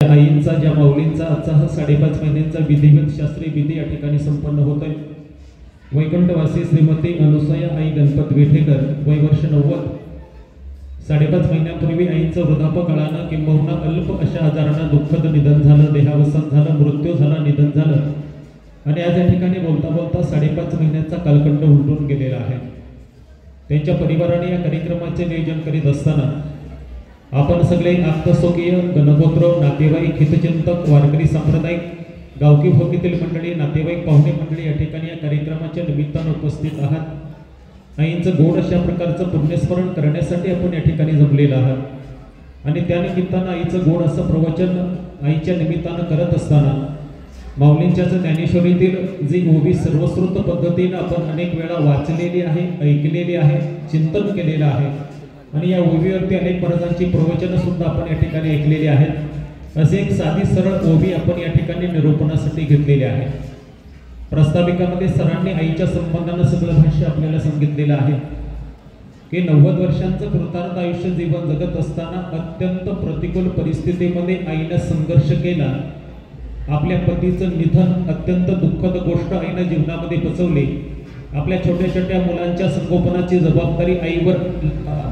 आईंचा ज्या माऊलींचा आजचा हा 5.5 महिन्यांचा विधिवत शास्त्रीय विधी या ठिकाणी संपन्न होत आहे। वैकुंठवासी श्रीमती अनुसया आई गणपत विठेकर वय वर्ष 90। 5.5 महिन्यांपूर्वी आईंचं वृद्धापकाळानं किंबहुना अल्प अशा आजारानं दुःखद निधन झालं, देहावसान झालं, मृत्यू झाला, निधन झालं आणि आज या ठिकाणी बोलता बोलता 5.5 महिन्यांचा कालखंड उलटून गेलेला आहे। त्यांच्या परिवाराने या कार्यक्रमाचे नियोजन करीत असताना आपण सगळे आप्तस्वकीय, गणगोत्र, नातेवाईक, हितचिंतक, वारकरी सांप्रदायिक, गावकी भोवकीतील मंडळी, नातेवाईक, पाहुणे मंडळी या ठिकाणी या कार्यक्रमाच्या निमित्तानं उपस्थित आहात। आईंचं गोड अशा प्रकारचं पुण्यस्मरण करण्यासाठी आपण या ठिकाणी जमलेलं आहात आणि त्या निमित्तानं आईचं गोड असं प्रवचन आईच्या निमित्तानं करत असताना माऊलींच्याच ज्ञानेश्वरीतील जी ओवी सर्वश्रुत पद्धतीनं आपण अनेक वेळा वाचलेली आहे, ऐकलेली आहे, चिंतन केलेलं आहे आणि या ओवीवरती अनेक महाराजांची प्रवचनं सुद्धा आपण या ठिकाणी ऐकलेली आहेत। असे एक साधी सरळ ओवी आपण या ठिकाणी निरूपणासाठी घेतलेली आहे। प्रस्ताविकामध्ये सरांनी आईच्या संबंधानं सगळं भाष्य आपल्याला सांगितलेलं आहे की 90 वर्षांचं कृतार्थ आयुष्य जीवन जगत असताना अत्यंत प्रतिकूल परिस्थितीमध्ये आईनं संघर्ष केला। आपल्या पतीचं निधन अत्यंत दुःखद गोष्ट आईनं जीवनामध्ये पचवली। आपल्या छोट्या छोट्या मुलांच्या संगोपनाची जबाबदारी आईवर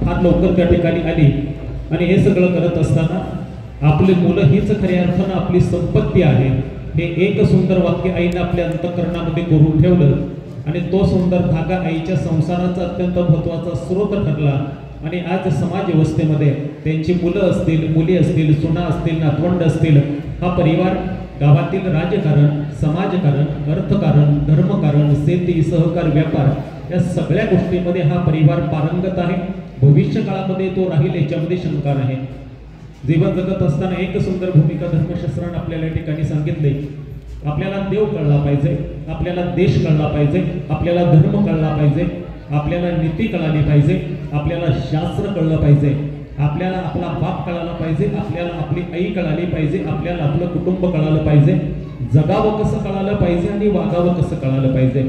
फार लवकर त्या ठिकाणी आली आणि हे सगळं करत असताना आपली मुलं हीच खऱ्या अर्थानं आपली संपत्ती आहे हे एक सुंदर वाक्य आईनं आपल्या अंतःकरणामध्ये कोरून ठेवलं आणि तो सुंदर धागा आईच्या संसाराचा अत्यंत महत्त्वाचा स्रोत ठरला आणि आज समाज व्यवस्थेमध्ये त्यांची मुलं असतील, मुली असतील, सुना असतील, नातवंड असतील, हा परिवार गावातील राजकारण, समाजकारण, अर्थकारण, धर्मकारण, शेती, सहकार, व्यापार या सगळ्या गोष्टींमध्ये हा परिवार पारंगत आहे। भविष्य काळामध्ये तो राहील याच्यामध्ये शंका नाही। जीवन जगत असताना एक सुंदर भूमिका धर्मशास्त्राने आपल्याला या ठिकाणी सांगितले। आपल्याला देव कळला पाहिजे, आपल्याला देश कळला पाहिजे, आपल्याला धर्म कळला पाहिजे, आपल्याला नीती कळाली पाहिजे, आपल्याला शास्त्र कळलं पाहिजे, आपल्याला आपला बाप कळाला पाहिजे, आपल्याला आपली आई कळाली पाहिजे, आपल्याला आपलं कुटुंब कळालं पाहिजे, जगावं कसं कळालं पाहिजे आणि वागावं कसं कळालं पाहिजे।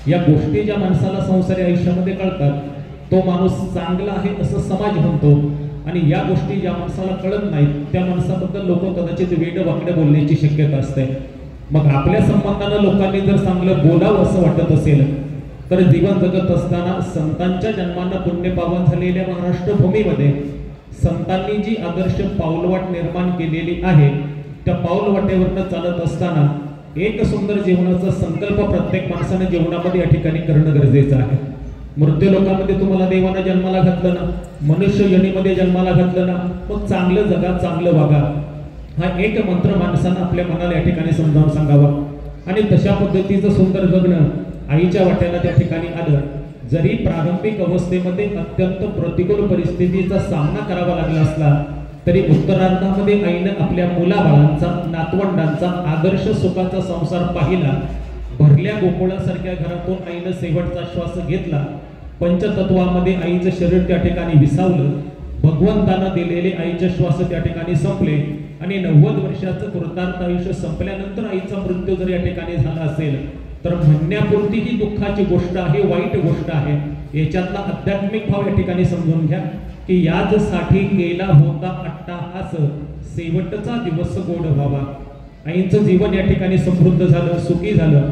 या गोष्टी ज्या माणसाला संसारी आयुष्यामध्ये कळतात तो माणूस चांगला आहे असं समाज म्हणतो आणि या गोष्टी ज्या माणसाला कळत नाहीत त्या माणसाबद्दल लोक कदाचित वेड वाकडे बोलण्याची शक्यता असते। मग आपल्या संबंधानं लोकांनी जर चांगलं बोलावं असं वाटत असेल तर जीवन जगत असताना संतांच्या जन्मानं पुण्यपावन झालेल्या महाराष्ट्र भूमीमध्ये संतांनी जी आदर्श पाऊलवाट निर्माण केलेली आहे त्या पाऊलवाटेवरनं चालत असताना एक सुंदर जीवनाचा संकल्प प्रत्येक माणसाने जीवनामध्ये या ठिकाणी करणं गरजेचं आहे। मृत्यू लोकांमध्ये तुम्हाला देवानं जन्माला घातलं ना, मनुष्य योनीमध्ये जन्माला घातलं ना, मग चांगलं जगा, चांगलं वागा, हा एक मंत्र माणसानं आपल्या मनाला या ठिकाणी समजावून सांगावा आणि तशा पद्धतीचं सुंदर जगणं आईच्या वाट्याला त्या ठिकाणी आलं। जरी प्रारंभिक अवस्थेमध्ये अत्यंत प्रतिकूल परिस्थितीचा सामना करावा लागला असला तरी उत्तरार्धामध्ये आईनं आपल्या मुलाबाळांचा, नातवंडांचा आदर्श सुखाचा संसार पाहिला। भरल्या गोकुळासारख्या घरातून आईनं शेवटचा श्वास घेतला। पंचतत्वामध्ये आईचं शरीर त्या ठिकाणी विसावलं। भगवंतानं दिलेले आईचे श्वास त्या ठिकाणी संपले आणि 90 वर्षाचं कृतार्थ आयुष्य संपल्यानंतर आईचा मृत्यू जर या ठिकाणी झाला असेल तर म्हणण्यापुरती ही दुःखाची गोष्ट आहे, वाईट गोष्ट आहे। याच्यातला आध्यात्मिक भाव या ठिकाणी समजून घ्या की याचसाठी केला होता अट्टाहास, शेवटचा दिवस गोड व्हावा। आईंचं जीवन या ठिकाणी समृद्ध झालं, सुखी झालं।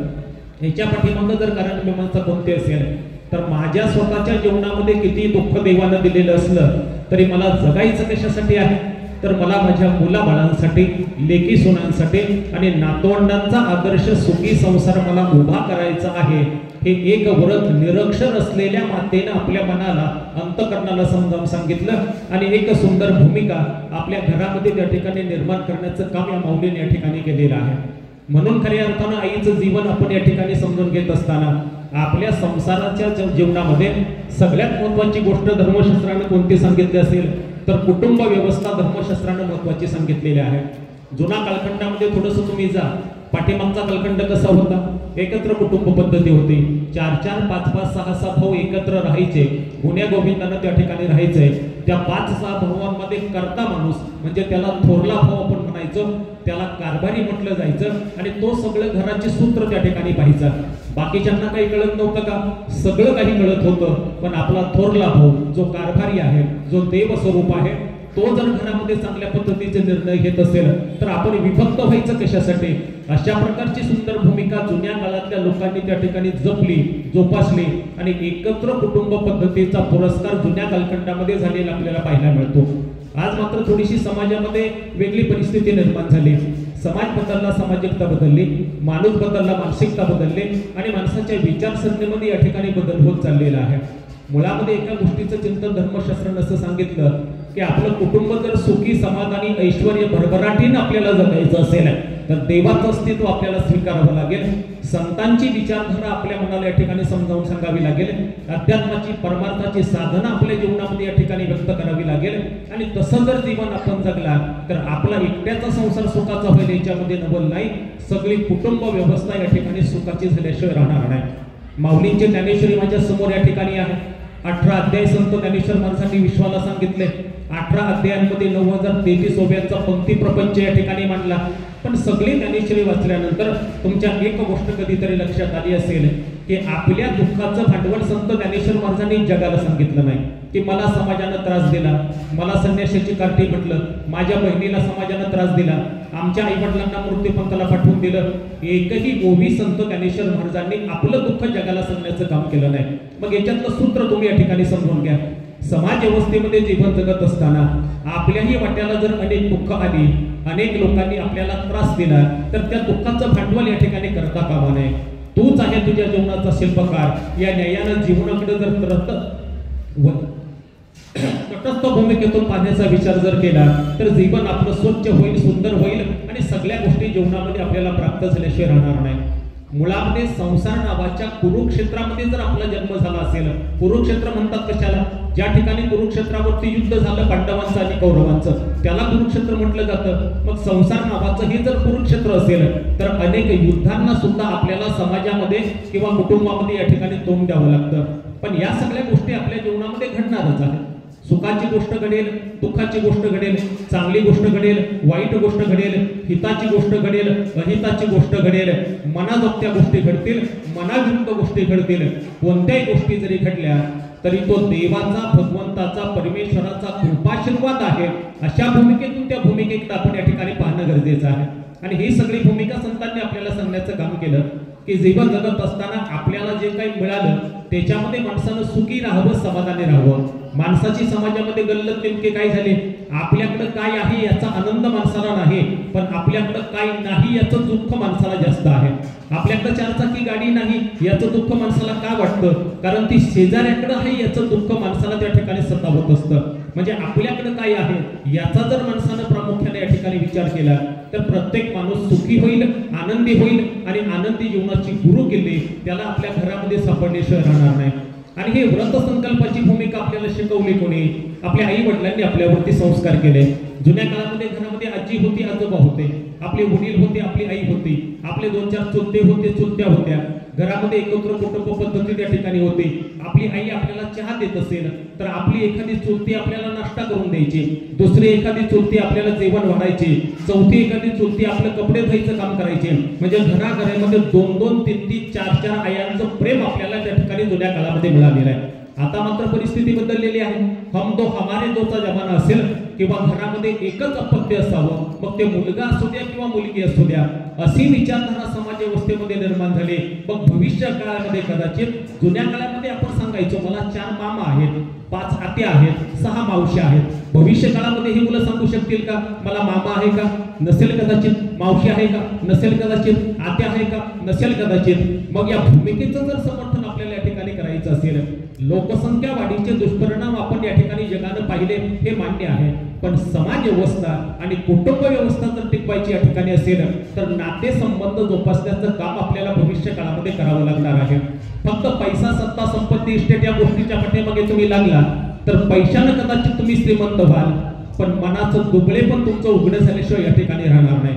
याच्या पाठीमागं जर कारण मीमांसा कोणते असेल तर माझ्या स्वतःच्या जीवनामध्ये किती दुःख देवानं दिलेलं असलं तरी मला जगायचं कशासाठी आहे तर मला माझ्या मुलाबाळांसाठी, लेकी सुनांसाठी आणि नातवंडांचा आदर्श सुखी संसार मला उभा करायचा आहे। हे एक व्रत निरक्षर असलेल्या मातेनं आपल्या मनाला, अंतःकरणाला समजावून सांगितलं आणि एक सुंदर भूमिका आपल्या घरामध्ये त्या ठिकाणी निर्माण करण्याचं काम या माऊलीने या ठिकाणी केलेलं आहे। म्हणून खऱ्या अर्थानं आईचं जीवन आपण या ठिकाणी समजून घेत असताना आपल्या संसाराच्या जीवनामध्ये सगळ्यात महत्त्वाची गोष्ट धर्मशास्त्राने कोणती सांगितली असेल तर कुटुंब व्यवस्था धर्मशास्त्राने महत्त्वाची सांगितलेली आहे। जुना कालखंडामध्ये थोडंसं तुम्ही जा, पाठीमागचा कालखंड कसा होता, एकत्र कुटुंब पद्धती होती। 4-4, 5-5, 6-6 भाऊ एकत्र राहायचे, गुण्या गोविंदानं त्या ठिकाणी राहायचे। त्या 5-6 भावांमध्ये करता माणूस म्हणजे त्याला थोरला भाऊ आपण म्हणायचो, त्याला कारभारी म्हटलं जायचं आणि तो सगळं घराचे सूत्र त्या ठिकाणी पाहायचा। बाकीच्यांना काही कळत नव्हतं का, सगळं काही कळत होतं, पण आपला थोरला भाऊ जो कारभारी आहे, जो देव स्वरूप आहे, तो जर घरामध्ये चांगल्या पद्धतीचे निर्णय घेत असेल तर आपण विभक्त व्हायचं कशासाठी? अशा प्रकारची सुंदर भूमिका जुन्या काळातल्या लोकांनी त्या ठिकाणी जपली, जोपासली आणि एकत्र कुटुंब पद्धतीचा पुरस्कार जुन्या कालखंडामध्ये झालेला आपल्याला पाहायला मिळतो. आज मात्र थोडीशी समाजामध्ये वेगळी परिस्थिती निर्माण झाली. समाज बदलला, सामाजिकता बदलली, माणूस बदलला, मानसिकता बदलली आणि माणसाच्या विचारसरणीमध्ये या ठिकाणी बदल होत चाललेला आहे. मुळामध्ये एका गोष्टीचं चिंतन धर्मशास्त्रानं असं सांगितलं की आपलं कुटुंब जर सुखी, समाधानी, ऐश्वर्य, भरभराटीनं आपल्याला जगायचं असेल तर देवाचं अस्तित्व आपल्याला स्वीकारावं लागेल. संतांची विचारधारा आपल्या मनाला या ठिकाणी समजावून सांगावी लागेल. अध्यात्माची, परमार्थाची साधना आपल्या जीवनामध्ये या ठिकाणी व्यक्त करावी लागेल. आणि तसं जर जीवन आपण जगला तर आपला एकट्याचा संसार सुखाचा होईल याच्यामध्ये नवल नाही. सगळी कुटुंब व्यवस्था या ठिकाणी सुखाची झाल्याशिवाय राहणार नाही. माऊलींचे ज्ञानेश्वरी माझ्या समोर या ठिकाणी आहे. 18 अध्याय संत ज्ञानेश्वर महाराजांनी विश्वाला सांगितले. 18 अध्यायांमध्ये 9033 ओव्यांचा पंक्ती प्रपंच या ठिकाणी मांडला. पण सगळी ज्ञानेश्वरी वाचल्यानंतर तुमच्या एक गोष्ट कधीतरी लक्षात आली असेल की आपल्या दुःखाचं भांडवल संत ज्ञानेश्वर महाराजांनी जगाला सांगितलं नाही. की मला समाजानं त्रास दिला, मला संन्याशाची कार्टी म्हटलं, माझ्या बहिणीला समाजानं त्रास दिला, आमच्या आई वडिलांना मृत्यूपंथाला पाठवून दिलं. एकही ओवी संत ज्ञानेश्वर महाराजांनी आपलं दुःख जगाला सांगण्याचं काम केलं नाही. मग याच्यातलं सूत्र तुम्ही या ठिकाणी समजून घ्या. समाज व्यवस्थेमध्ये जीवन जगत असताना आपल्याही वाट्याला जर अनेक दुःख आली, अनेक लोकांनी आपल्याला त्रास दिला तर त्या दुःखाचं भांडवल या ठिकाणी करता कामा नये. तूच आहे तुझ्या जीवनाचा शिल्पकार. या न्यायानं जीवनाकडे जर तटस्थ भूमिकेतून पाहण्याचा विचार जर केला तर जीवन आपलं स्वच्छ होईल, सुंदर होईल आणि सगळ्या गोष्टी जीवनामध्ये आपल्याला प्राप्त झाल्याशिवाय राहणार नाही. मुळामध्ये संसार नावाच्या कुरुक्षेत्रामध्ये जर आपला जन्म झाला असेल, कुरुक्षेत्र म्हणतात कशाला? ज्या ठिकाणी कुरुक्षेत्रावरती युद्ध झालं पांडवांचं आणि कौरवांचं, त्याला कुरुक्षेत्र म्हटलं जातं. मग संसार नावाचं हे जर कुरुक्षेत्र असेल तर अनेक युद्धांना सुद्धा आपल्याला समाजामध्ये किंवा कुटुंबामध्ये या ठिकाणी तोंड द्यावं लागतं. पण या सगळ्या गोष्टी आपल्या जीवनामध्ये घडणारच आहेत. सुखाची गोष्ट घडेल, दुःखाची गोष्ट घडेल, चांगली गोष्ट घडेल, वाईट गोष्ट घडेल, हिताची गोष्ट घडेल, अहिताची गोष्ट घडेल, मनाजोगत्या गोष्टी घडतील, मनाविरुद्ध गोष्टी घडतील. कोणत्याही गोष्टी जरी घडल्या तरी तो देवाचा, भगवंताचा, परमेश्वराचा कृपाशीर्वाद आहे. अशा भूमिकेतून त्या भूमिकेकडे आपण या ठिकाणी पाहणं गरजेचं आहे. आणि ही सगळी भूमिका संतांनी आपल्याला सांगण्याचं काम केलं की जीवन जगत असताना आपल्याला जे काही मिळालं त्याच्यामध्ये माणसानं सुखी राहावं, समाधानी राहावं. माणसाची समाजामध्ये गल्लत नेमके काय झाले? आपल्याकडे काय आहे याचा आनंद माणसाला नाही, पण आपल्याकडे काय नाही याचं दुःख माणसाला जास्त आहे. आपल्याकडे 4 चाकी गाडी नाही याचं दुःख माणसाला का वाटतं? कारण ती शेजाऱ्याकडे आहे याचं दुःख माणसाला त्या ठिकाणी सतावत असतं. म्हणजे आपल्याकडे काय आहे याचा जर माणसानं प्रामुख्याने या ठिकाणी विचार केला तर प्रत्येक माणूस सुखी होईल, आनंदी होईल आणि आनंदी जीवनाची गुरु केली त्याला आपल्या घरामध्ये सापडल्याशिवाय राहणार नाही. आणि हे व्रत संकल्पाची भूमिका आपल्याला शिकवली कोणी? आपल्या आई वडिलांनी आपल्यावरती संस्कार केले. जुन्या काळामध्ये घरामध्ये आजी होती, आजोबा होते, आपले वडील होते, आपली आई होती, आपले 2-4 चुलते होते, चुलत्या होत्या. घरामध्ये एकत्र कुटुंब पद्धती त्या ठिकाणी होती. आपली आई आपल्याला चहा देत असेल तर आपली एखादी चुलती आपल्याला नाश्ता करून द्यायची, दुसरी एखादी चुलती आपल्याला जेवण वाढायची, चौथी एखादी चुलती आपलं कपडे धुवायचं काम करायचे. म्हणजे घराघरामध्ये 2-2, 3-3, 4-4 आयांचं प्रेम आपल्याला त्या ठिकाणी जुन्या काळामध्ये मिळालेलं आहे. आता मात्र परिस्थिती बदललेली आहे. हम दो हमारे दोचा जमाना असेल किंवा घरामध्ये एकच अपत्य असावं, मग ते मुलगा असू द्या किंवा मुलगी असू द्या, अशी विचारधारा समाज व्यवस्थेमध्ये निर्माण झाली. मग भविष्य काळामध्ये कदाचित जुन्या काळामध्ये आपण सांगायचो मला 4 मामा आहेत, 5 आत्या आहेत, 6 मावश्या आहेत. भविष्य काळामध्ये ही मुलं सांगू शकतील का मला मामा आहे का? नसेल कदाचित. मावशी आहे का? नसेल कदाचित. आत्या आहे का? नसेल कदाचित. मग या भूमिकेचं जर समर्थन आपल्याला या ठिकाणी करायचं असेल, लोकसंख्या वाढीचे दुष्परिणाम आपण या ठिकाणी जगानं पाहिले हे मान्य आहे, पण समाज व्यवस्था आणि कुटुंब व्यवस्था जर टिकवायची या ठिकाणी असेल तर नातेसंबंध जोपासण्याचं काम आपल्याला भविष्य काळामध्ये करावं लागणार आहे. फक्त पैसा, सत्ता, संपत्ती, इस्टेट या गोष्टीच्या पाठीमागे तुम्ही लागला तर पैशानं कदाचित तुम्ही श्रीमंत व्हाल, पण मनाचं दुबळे पण तुमचं उघडं झाल्याशिवाय या ठिकाणी राहणार नाही.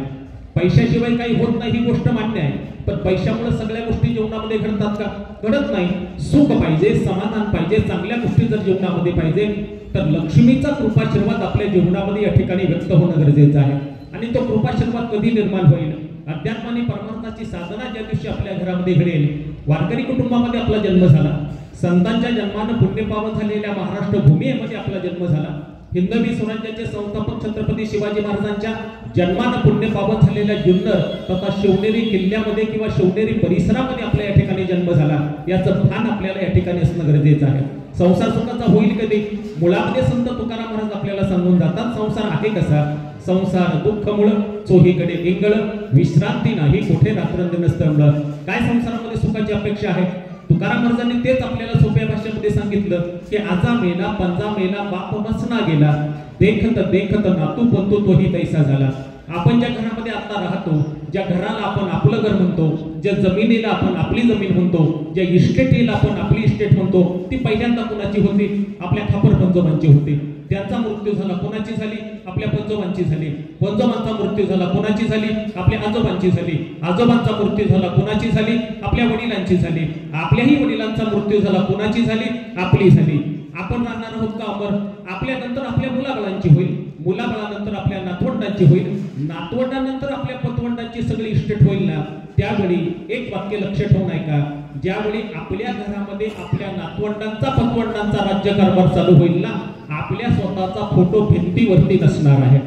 पैशाशिवाय काही होत नाही ही गोष्ट मान्य आहे, पण पैशामुळे सगळ्या गोष्टी जीवनामध्ये घडतात का? घडत नाही. सुख पाहिजे, समाधान पाहिजे, चांगल्या गोष्टी जर जीवनामध्ये पाहिजे तर लक्ष्मीचा कृपाशीर्वाद आपल्या जीवनामध्ये या ठिकाणी व्यक्त होणं गरजेचं आहे. आणि तो कृपाशीर्वाद कधी निर्माण होईल? अध्यात्म आणि परमार्थाची साधना ज्या दिवशी आपल्या घरामध्ये घडेल. वारकरी कुटुंबामध्ये आपला जन्म झाला, संतांच्या जन्मानं पुण्यपावन झालेल्या महाराष्ट्र भूमीमध्ये आपला जन्म झाला हिंदवी स्वराज्याचे संस्थापक छत्रपती शिवाजी महाराजांच्या जन्मानं पुण्य पावन झालेल्या जुन्नर तथा शिवनेरी किल्ल्यामध्ये किंवा शिवनेरी परिसरामध्ये आपल्या या ठिकाणी जन्म झाला, याचं भान आपल्याला या ठिकाणी असणं गरजेचं आहे. संसार सुखाचा होईल कधी? मुळामध्ये संत तुकाराम महाराज आपल्याला सांगून जातात, संसार आहे कसा? संसार दुःख मुळ चोहीकडे इंगळ, विश्रांती नाही कुठे रात्रंदिन स्तंभ. काय संसारामध्ये सुखाची अपेक्षा आहे? तुकाराम महाराजांनी तेच आपल्याला सोप्या भाषेमध्ये सांगितलं की आजा मेला पंजा मेला बाप बसना गेला, देखत देखत नातू पंतू तोही तैसा झाला. आपण ज्या घरामध्ये आता राहतो, ज्या घराला आपण आपलं घर म्हणतो, ज्या जमिनीला आपण आपली जमीन म्हणतो, ज्या इस्टेटीला आपण आपली इस्टेट म्हणतो, ती पहिल्यांदा कोणाची होती? आपल्या खापर पंजोबांची होती. त्यांचा मृत्यू झाला, कोणाची झाली? आपल्या पंजोबांची झाली. पंजोबांचा मृत्यू झाला, कोणाची झाली? आपल्या आजोबांची झाली. आजोबांचा मृत्यू झाला, कोणाची झाली? आपल्या वडिलांची झाली. आपल्याही वडिलांचा मृत्यू झाला, कोणाची झाली? आपली झाली. आपण राहणार आहोत का अमर? आपल्यानंतर आपल्या मुलाबाळांची होईल, मुलाबाळानंतर आपल्या नातवंडांची होईल, नातवंडानंतर आपल्या पतवंडांची सगळी इस्टेट होईल ना. त्यावेळी एक वाक्य लक्ष ठेवून ऐका, ज्यावेळी आपल्या घरामध्ये आपल्या नातवंडांचा पतवंडांचा राज्यकारभार चालू होईल ना, आपल्या स्वतःचा फोटो भिंतीवरती नसणार आहे.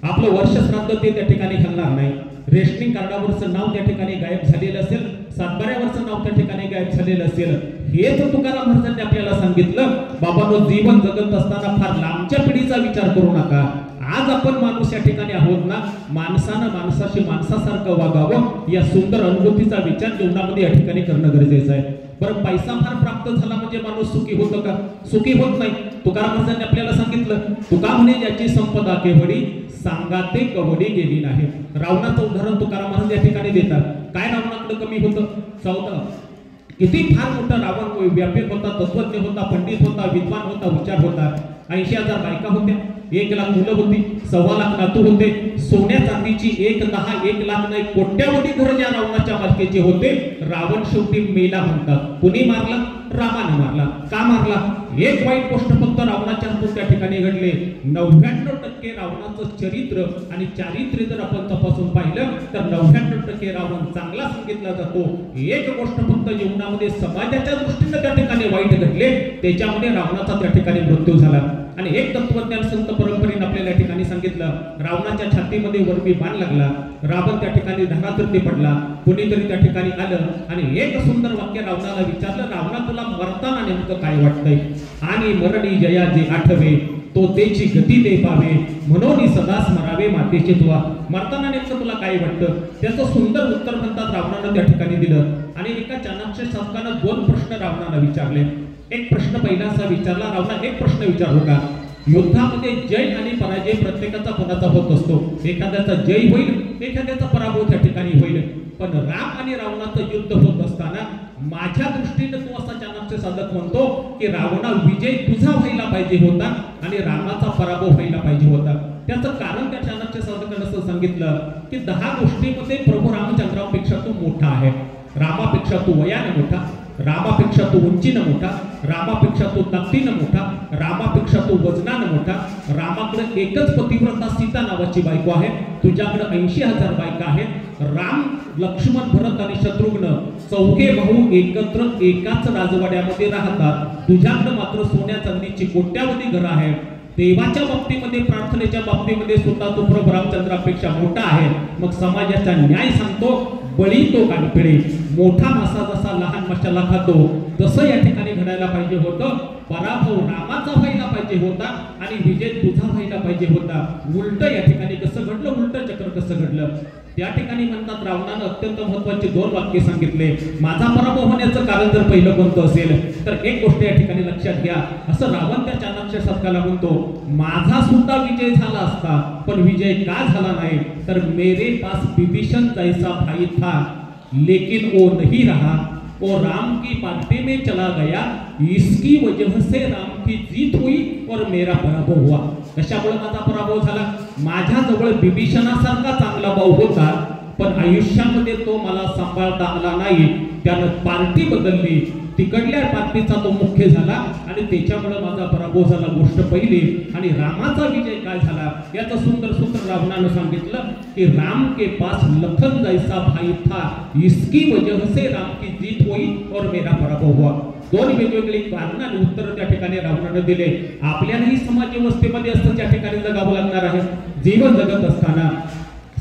आपलं वर्ष श्राद्ध ते त्या ठिकाणी घालणार नाही. रेशनिंग कार्डावरचं नाव त्या ठिकाणी गायब झालेलं असेल, सातबाऱ्यावरचं नाव त्या ठिकाणी गायब झालेलं असेल. हेच तुकाराम महाराजांनी आपल्याला सांगितलं, बाबांनो जीवन जगत असताना फार लांबच्या पिढीचा विचार करू नका. आज आपण माणूस या ठिकाणी आहोत ना, माणसानं माणसाशी माणसासारखं वागावं, या सुंदर अनुभूतीचा विचार जीवनामध्ये या ठिकाणी करणं गरजेचं आहे. बरं, पैसा फार प्राप्त झाला म्हणजे माणूस सुखी होतो का? सुखी होत नाही. तुकाराम महाराजांनी आपल्याला सांगितलं, तुका म्हणे ज्याची संपदा केवढी सांगा ते कवडी गेली नाही. रावणाचं उदाहरण तुकाराम महाराज या ठिकाणी देतात. काय रावणाकडे कमी होतं? चौदा. किती फार मोठा रावण व्यापक होता, तत्वज्ञ होता, पंडित होता, विद्वान होता, हुशार होता. 80,000 बायका होत्या, 1 लाख मुलं होती, 1.25 लाख नातू होते, सोन्या चांदीची 1 लाख नाही कोट्यावधी घर ज्या रावणाच्या मालकीचे होते. रावण शेवटी मेला म्हणतात. कुणी मारला? रामाने मारला. का मारला? एक वाईट गोष्ट फक्त रावणाच्या हातून त्या ठिकाणी घडले. 99% रावणाचं चरित्र आणि चारित्र्य जर आपण तपासून पाहिलं तर 99% रावण चांगला सांगितला जातो. एक गोष्ट फक्त जीवनामध्ये समाजाच्या दृष्टीने त्या ठिकाणी वाईट घडले, त्याच्यामध्ये रावणाचा त्या ठिकाणी मृत्यू झाला. आणि एक तत्वज्ञान संत परंपरेने आपल्याला या ठिकाणी सांगितलं, रावणाच्या छातीमध्ये वरवी बाण लागला, रावण त्या ठिकाणी धरातृती पडला. कोणीतरी त्या ठिकाणी आलं आणि एक सुंदर वाक्य रावणाला विचारलं, रावणा तुला मरताना नेमकं काय वाटतंय? आणि मरणी जया जे आठवे तो त्याची गती दे पावे, म्हणून सदा स्मरावे मातेचे तुवा. मरताना नेमकं तुला काय वाटतं? त्याचं सुंदर उत्तर म्हणतात रावणानं त्या ठिकाणी दिलं. आणि एका चाणक्य शासकानं 2 प्रश्न रावणाला विचारले. एक प्रश्न पहिला असा विचारला, रावणा एक प्रश्न विचारू का? युद्धामध्ये जय आणि पराजय प्रत्येकाचा कोणाचा होत असतो. एखाद्याचा जय होईल, एखाद्याचा पराभव त्या ठिकाणी होईल. पण राम आणि रावणाचं युद्ध होत असताना माझ्या दृष्टीने तो असा चाणक्य साधक म्हणतो की रावणा विजय तुझा व्हायला पाहिजे होता आणि रामाचा पराभव व्हायला पाहिजे होता. त्याचं कारण त्या चाणक्य साधकाने असं सांगितलं की 10 गोष्टीमध्ये प्रभू रामचंद्रापेक्षा तू मोठा आहे. रामापेक्षा तू वयाने मोठा, रामापेक्षा तू उंचीनं मोठा, रामापेक्षा तू ताकदीनं मोठा, रामापेक्षा तू वजनानं मोठा. रामाकडे एकच पतिव्रता सीता नावाची बायको आहे, तुझ्याकडे 80,000 बायका आहेत. राम, लक्ष्मण, भरत आणि शत्रुघ्न 4 भाऊ एकत्र एकाच राजवाड्यामध्ये राहतात. तुझ्याकडे मात्र सोन्या चांदीची कोट्यावधी घरं आहेत. देवाच्या बाबतीमध्ये, प्रार्थनेच्या बाबतीमध्ये सुद्धा तो प्रभू रामचंद्रापेक्षा मोठा आहे. मग समाजाचा न्याय सांगतो, बळी तो कानपिळे, मोठा मासा जसा लहान माशाला खातो तसं या ठिकाणी घडायला पाहिजे होतं. पराभव रामाचा व्हायला पाहिजे होता आणि विजय तुझा व्हायला पाहिजे होता. उलट या ठिकाणी कसं घडलं? उलट चक्र कसं घडलं? त्या ठिकाणी म्हणतात रावणानं अत्यंत महत्त्वाचे 2 वाक्य सांगितले. माझा पराभव होण्याचं कारण जर पहिलं कोणतं असेल तर एक गोष्ट या ठिकाणी लक्षात घ्या. असं रावण त्या चाणक्य शासकाला म्हणतो, माझा सुद्धा विजय झाला असता, पण विजय का झाला नाही तर मेरे पास विभीषण जैसा भाई था लेकिन वो नहीं रहा, वो राम की पार्टी में चला गया, इसकी वजह से राम की जीत हुई और मेरा पराभव हुआ. कशामुळे माझा पराभव झाला? माझ्या जवळ विभीषणासारखा चांगला भाऊ होता, पण आयुष्यामध्ये तो मला सांभाळता आला नाही. त्यानं पार्टी बदलली, तिकडल्या पार्टीचा तो मुख्य झाला आणि त्याच्यामुळे माझा पराभव झाला. गोष्ट पहिली. आणि रामाचा विजय काय झाला याचं सुंदर सूत्र रावणानं सांगितलं की राम के पास लखन जैसा भाई था, इसकी वजह से राम की जीत हुई और मेरा पराभव हुआ. दोन वेगवेगळी कारण आणि उत्तर त्या ठिकाणी रावणानं दिले. आपल्यालाही समाज व्यवस्थेमध्ये असतं त्या ठिकाणी जगावं लागणार आहे. जीवन जगत असताना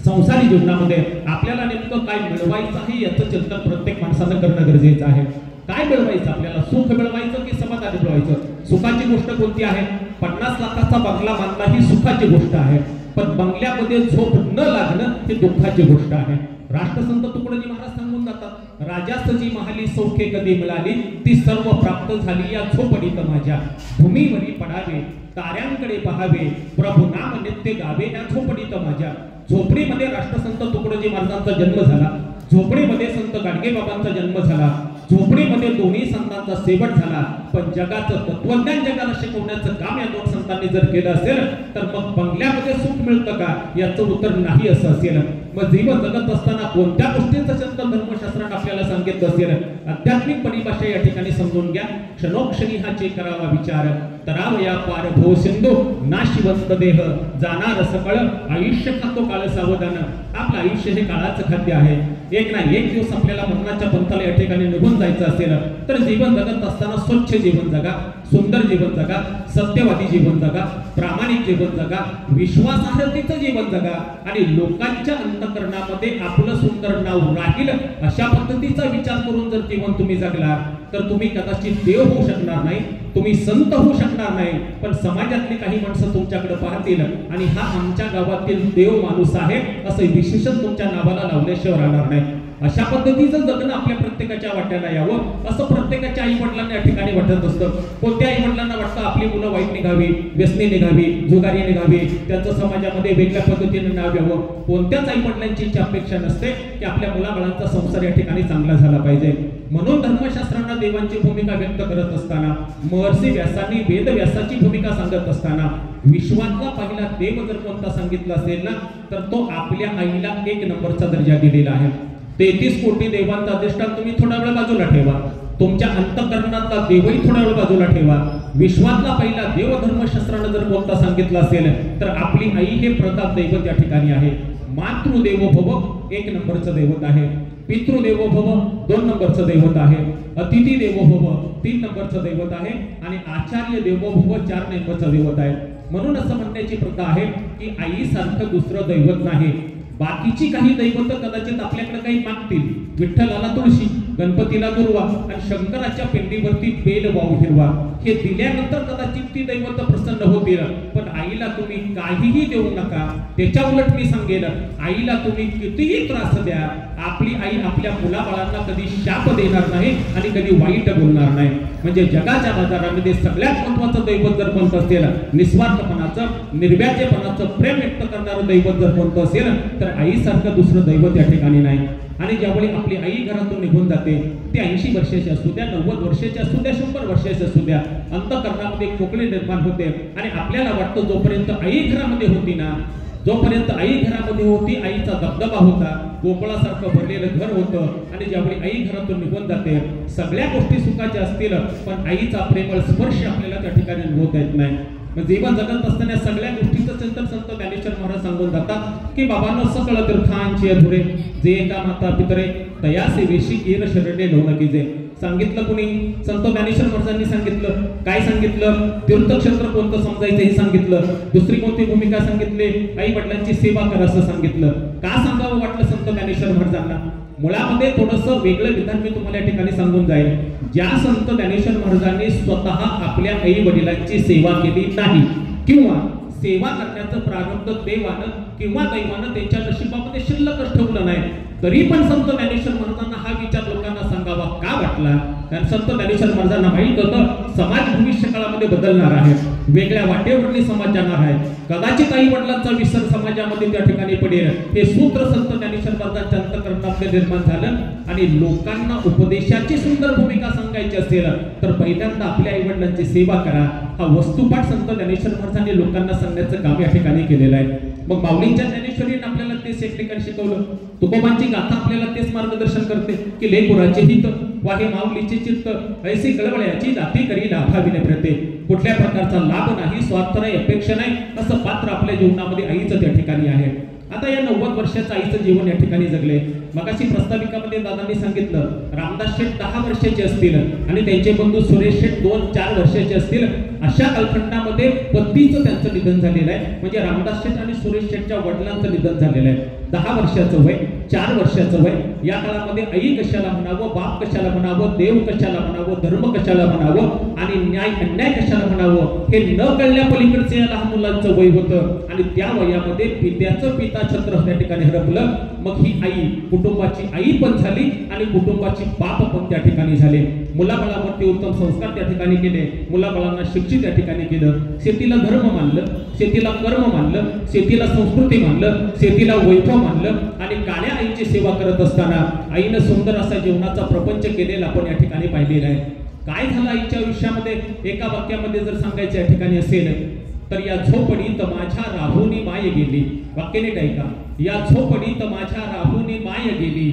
संसारी जीवनामध्ये आपल्याला नेमकं काय मिळवायचं आहे याचं चिंतन प्रत्येक माणसानं करणं गरजेचं आहे. काय मिळवायचं आपल्याला? सुख मिळवायचं की समाधान मिळवायचं? सुखाची गोष्ट कोणती आहे? 50 लाखाचा बंगला बांधणं ही सुखाची गोष्ट आहे, पण बंगल्यामध्ये झोप न लागणं ही दुःखाची गोष्ट आहे. राष्ट्रसंत तुकडोजी महाराज सांगून जातात, राजास जी महाली सौख्य कधी मिळाली ती सर्व प्राप्त झाली या झोपडीत माझ्या. भूमीवरी पडावे ताऱ्यांकडे पहावे प्रभू नाम नित्य गावे या झोपडीत माझ्या. झोपडीमध्ये राष्ट्रसंत तुकडोजी महाराजांचा जन्म झाला. झोपडीमध्ये संत गाडगे बाबांचा जन्म झाला. झोपडीमध्ये दोन्ही संतांचा शेवट झाला. पण जगाचं तत्वज्ञान जगाला शिकवण्याचं काम या दोन संतांनी जर केलं असेल तर मग बंगल्यामध्ये सुख मिळतं का? याचं उत्तर नाही असं असेल. मग जीवन जगत असताना कोणत्या गोष्टींचं चिंतन धर्मशास्त्राने आपल्याला सांगितलं असेल? आध्यात्मिक परिभाषा या ठिकाणी समजून घ्या. क्षणोक्षणी हाचे करावा विचार तरावया पार भो सिंधू नाशिवंत देह जाणार सकळ आयुष्य खातो काळ सावधान. आपलं आयुष्य हे काळाचं खाद्य आहे. एक ना एक दिवस आपल्याला मरणाच्या पंथाला या ठिकाणी निघून जायचं असेल तर जीवन जगत असताना स्वच्छ जीवन जगा, सुंदर जीवन जगा, सत्यवादी जीवन जगा, प्रामाणिक जीवन जगा, विश्वासार्हतेचं जीवन जगा आणि लोकांच्या अंतःकरणामध्ये आपलं सुंदर नाव राहील अशा पद्धतीचा विचार करून जर जीवन तुम्ही जगला तर तुम्ही कदाचित देव होऊ शकणार नाही, तुम्ही संत होऊ शकणार नाही, पण समाजातली काही माणसं तुमच्याकडे पाहतील आणि हा आमच्या गावातील देव माणूस आहे असं विशेषण तुमच्या नावाला लावल्याशिवाय राहणार नाही. अशा पद्धतीचं जगणं आपल्या प्रत्येकाच्या वाट्याला यावं असं प्रत्येकाच्या आई वडिलांना या ठिकाणी वाटत असतं. कोणत्या आई वडिलांना वाटतं आपली मुलं वाईट निघावी, व्यसनी निघावी, जुगारी निघावी, त्यांचं समाजामध्ये वेगळ्या पद्धतीने नाव यावं. कोणत्याच आई वडिलांची इच्छा अपेक्षा नसते की आपल्या मुलाबाळांचा संसार या ठिकाणी चांगला झाला पाहिजे. म्हणून धर्मशास्त्रांना देवांची भूमिका व्यक्त करत असताना, महर्षी व्यासांनी वेदव्यासाची भूमिका सांगत असताना विश्वातला पहिला देव जर कोणता सांगितला असेल ना तर तो आपल्या आईला 1 नंबरचा दर्जा दिलेला आहे. 33 कोटी देवांचा अधिष्ठान तुम्ही थोडा वेळ बाजूला ठेवा, तुमच्या अंतःकरणातला देवही थोडा वेळ बाजूला ठेवा. विश्वातला पहिला देव धर्मशास्त्रानं जर कोणता सांगितला असेल तर आपली आई हे प्रताप दैवत या ठिकाणी आहे. मातृदेवो भव 1 नंबरचं दैवत आहे. पितृदेवो भव 2 नंबरचं दैवत आहे. अतिथी देवो भव 3 नंबरचं दैवत आहे आणि आचार्य देवो भव 4 नंबरचं दैवत आहे. म्हणून असं म्हणण्याची प्रथा आहे की आईसारखं दुसरं दैवत नाही. बाकीची काही दैवत कदाचित आपल्याकडे काही मागतील, विठ्ठलाला तुळशी, गणपतीला दुर्वा आणि शंकराच्या पिंडीवरती बेल वाहू हिरवा, हे दिल्यानंतर कदाचित ती दैवत प्रसन्न होतील. पण आईला तुम्ही काहीही देऊ नका. त्याच्या उलट मी सांगेल, आईला तुम्ही कितीही त्रास द्या, आपली आई आपल्या मुलाबाळांना कधी शाप देणार नाही आणि कधी वाईट बोलणार नाही. म्हणजे जगाच्या बाजारामध्ये सगळ्यात महत्वाचं दैवत जर कोणतं असेल, निस्वार्थपणाचं, निर्व्याजेपणाचं प्रेम व्यक्त करणारं दैवत जर कोणतं असेल तर आईसारखं दुसरं दैवत या ठिकाणी नाही. आणि ज्यावेळी आपली आई घरातून निघून जाते, ती 80 वर्षाची असू द्या, 90 वर्षाची असू द्या, 100 वर्षाची असू द्या, अंतःकरणामध्ये खोकले निर्माण होते आणि आपल्याला वाटतं जोपर्यंत आई घरामध्ये होती ना, जोपर्यंत आई घरामध्ये होती, आईचा दबदबा होता, गोकुळासारखं भरलेलं घर होतं. आणि ज्यावेळी आई घरातून निघून जाते, सगळ्या गोष्टी सुखाच्या असतील पण आईचा प्रेमळ स्पर्श आपल्याला त्या ठिकाणी अनुभवता येत नाही. जीवन जगत असताना सगळ्या गोष्टीचं चिंतन संत ज्ञानेश्वर महाराज सांगून जातात की बाबांनो सकळ तीर्थांची अधुरे जे एका माता पितरे तयासे वेशी कीर शरणे लोणकीजे. सांगितलं कुणी? संत ज्ञानेश्वर महाराजांनी सांगितलं. काय सांगितलं? तीर्थक्षेत्र कोणतं समजायचं हे सांगितलं. दुसरी कोणती भूमिका सांगितली? आई वडिलांची सेवा कर असं सांगितलं. का सांगावं वाटलं संत ज्ञानेश्वर महाराजांना? मुळामध्ये थोडंसं वेगळं विधान मी तुम्हाला या ठिकाणी सांगून जाईल. ज्या संत ज्ञानेश्वर महाराजांनी स्वतः आपल्या आई वडिलांची सेवा केली नाही किंवा सेवा करण्याचं प्रारब्ध देवानं किंवा दैवानं त्यांच्या नशिबामध्ये शिल्लकच ठेवलं नाही, तरी पण संत ज्ञानेश्वर महाराजांना हा विचार लोकांना सांगावा का वाटला? कारण संत ज्ञानेश्वर महाराजांना माहित होतं समाज भविष्य काळामध्ये बदलणार आहे, वेगळ्या वाटेवरती समाज जाणार आहे, कदाचित आई वडिलांचा विसर समाजामध्ये त्या ठिकाणी पडेल. हे सूत्र संत ज्ञानेश्वर महाराजांच्या अंतःकरणामध्ये निर्माण झालं. आणि लोकांना उपदेशाची सुंदर भूमिका सांगायची असेल तर पहिल्यांदा आपल्या आई वडिलांची सेवा करा, हा वस्तुपाठ संत ज्ञानेश्वर महाराजांनी लोकांना सांगण्याचं काम या ठिकाणी केलेलं आहे. मग माऊलींच्या ज्ञानेश्वरीने आपल्याला तेच एक ठिकाणी शिकवलं. तुकोबांची गाथा आपल्याला तेच मार्गदर्शन करते की लेकुराचे हित वाहे माऊलीचे चित्त ऐसी कळवळ्याची जाती करी लाभाविने प्रते. कुठल्या प्रकारचा लाभ नाही, स्वार्थ नाही, अपेक्षा नाही, असं पात्र आपल्या जीवनामध्ये आईचं त्या ठिकाणी आहे. आता या 90 वर्षाचं आईचं जीवन या ठिकाणी जगले. मगाशी प्रस्ताविकामध्ये दादांनी सांगितलं रामदास शेठ 10 वर्षाचे असतील आणि त्यांचे बंधू सुरेश शेठ 2-4 वर्षाचे असतील. अशा कालखंडामध्ये पतीचं त्यांचं निधन झालेलं आहे. म्हणजे रामदास शेठ आणि सुरेश शेठच्या वडिलांचं निधन झालेलं आहे. 10 वर्षाचं वय, 4 वर्षाचं वय. या काळामध्ये आई कशाला म्हणावं, बाप कशाला म्हणावं, देव कशाला म्हणावं, धर्म कशाला म्हणावं आणि न्याय अन्याय कशाला म्हणावं हे न कळल्या पलीकडचे या लहान मुलांचं वय होतं. आणि त्या वयामध्ये पित्याचं पिता छत्र त्या ठिकाणी हरपलं. मग ही आई कुटुंबाची आई पण झाली आणि कुटुंबाची बाप पण त्या ठिकाणी झाले. मुलाबाळावरती उत्तम संस्कार त्या ठिकाणी केले, मुलाबाळांना शिक्षित त्या ठिकाणी केलं. शेतीला धर्म मानलं, शेतीला कर्म मानलं, शेतीला संस्कृती मानलं, शेतीला वैभव मानलं. आणि काळ्या आईची सेवा करत असताना आईनं सुंदर असा जीवनाचा प्रपंच केलेला आपण या ठिकाणी पाहिलेला आहे. काय झालं आईच्या आयुष्यामध्ये एका वाक्यामध्ये जर सांगायचं या ठिकाणी असेल तर या झोपडीत माझ्या राहुनी माय गेली. वाक्य नीट ऐका. या झोपडीत माझ्या राहुनी माय गेली,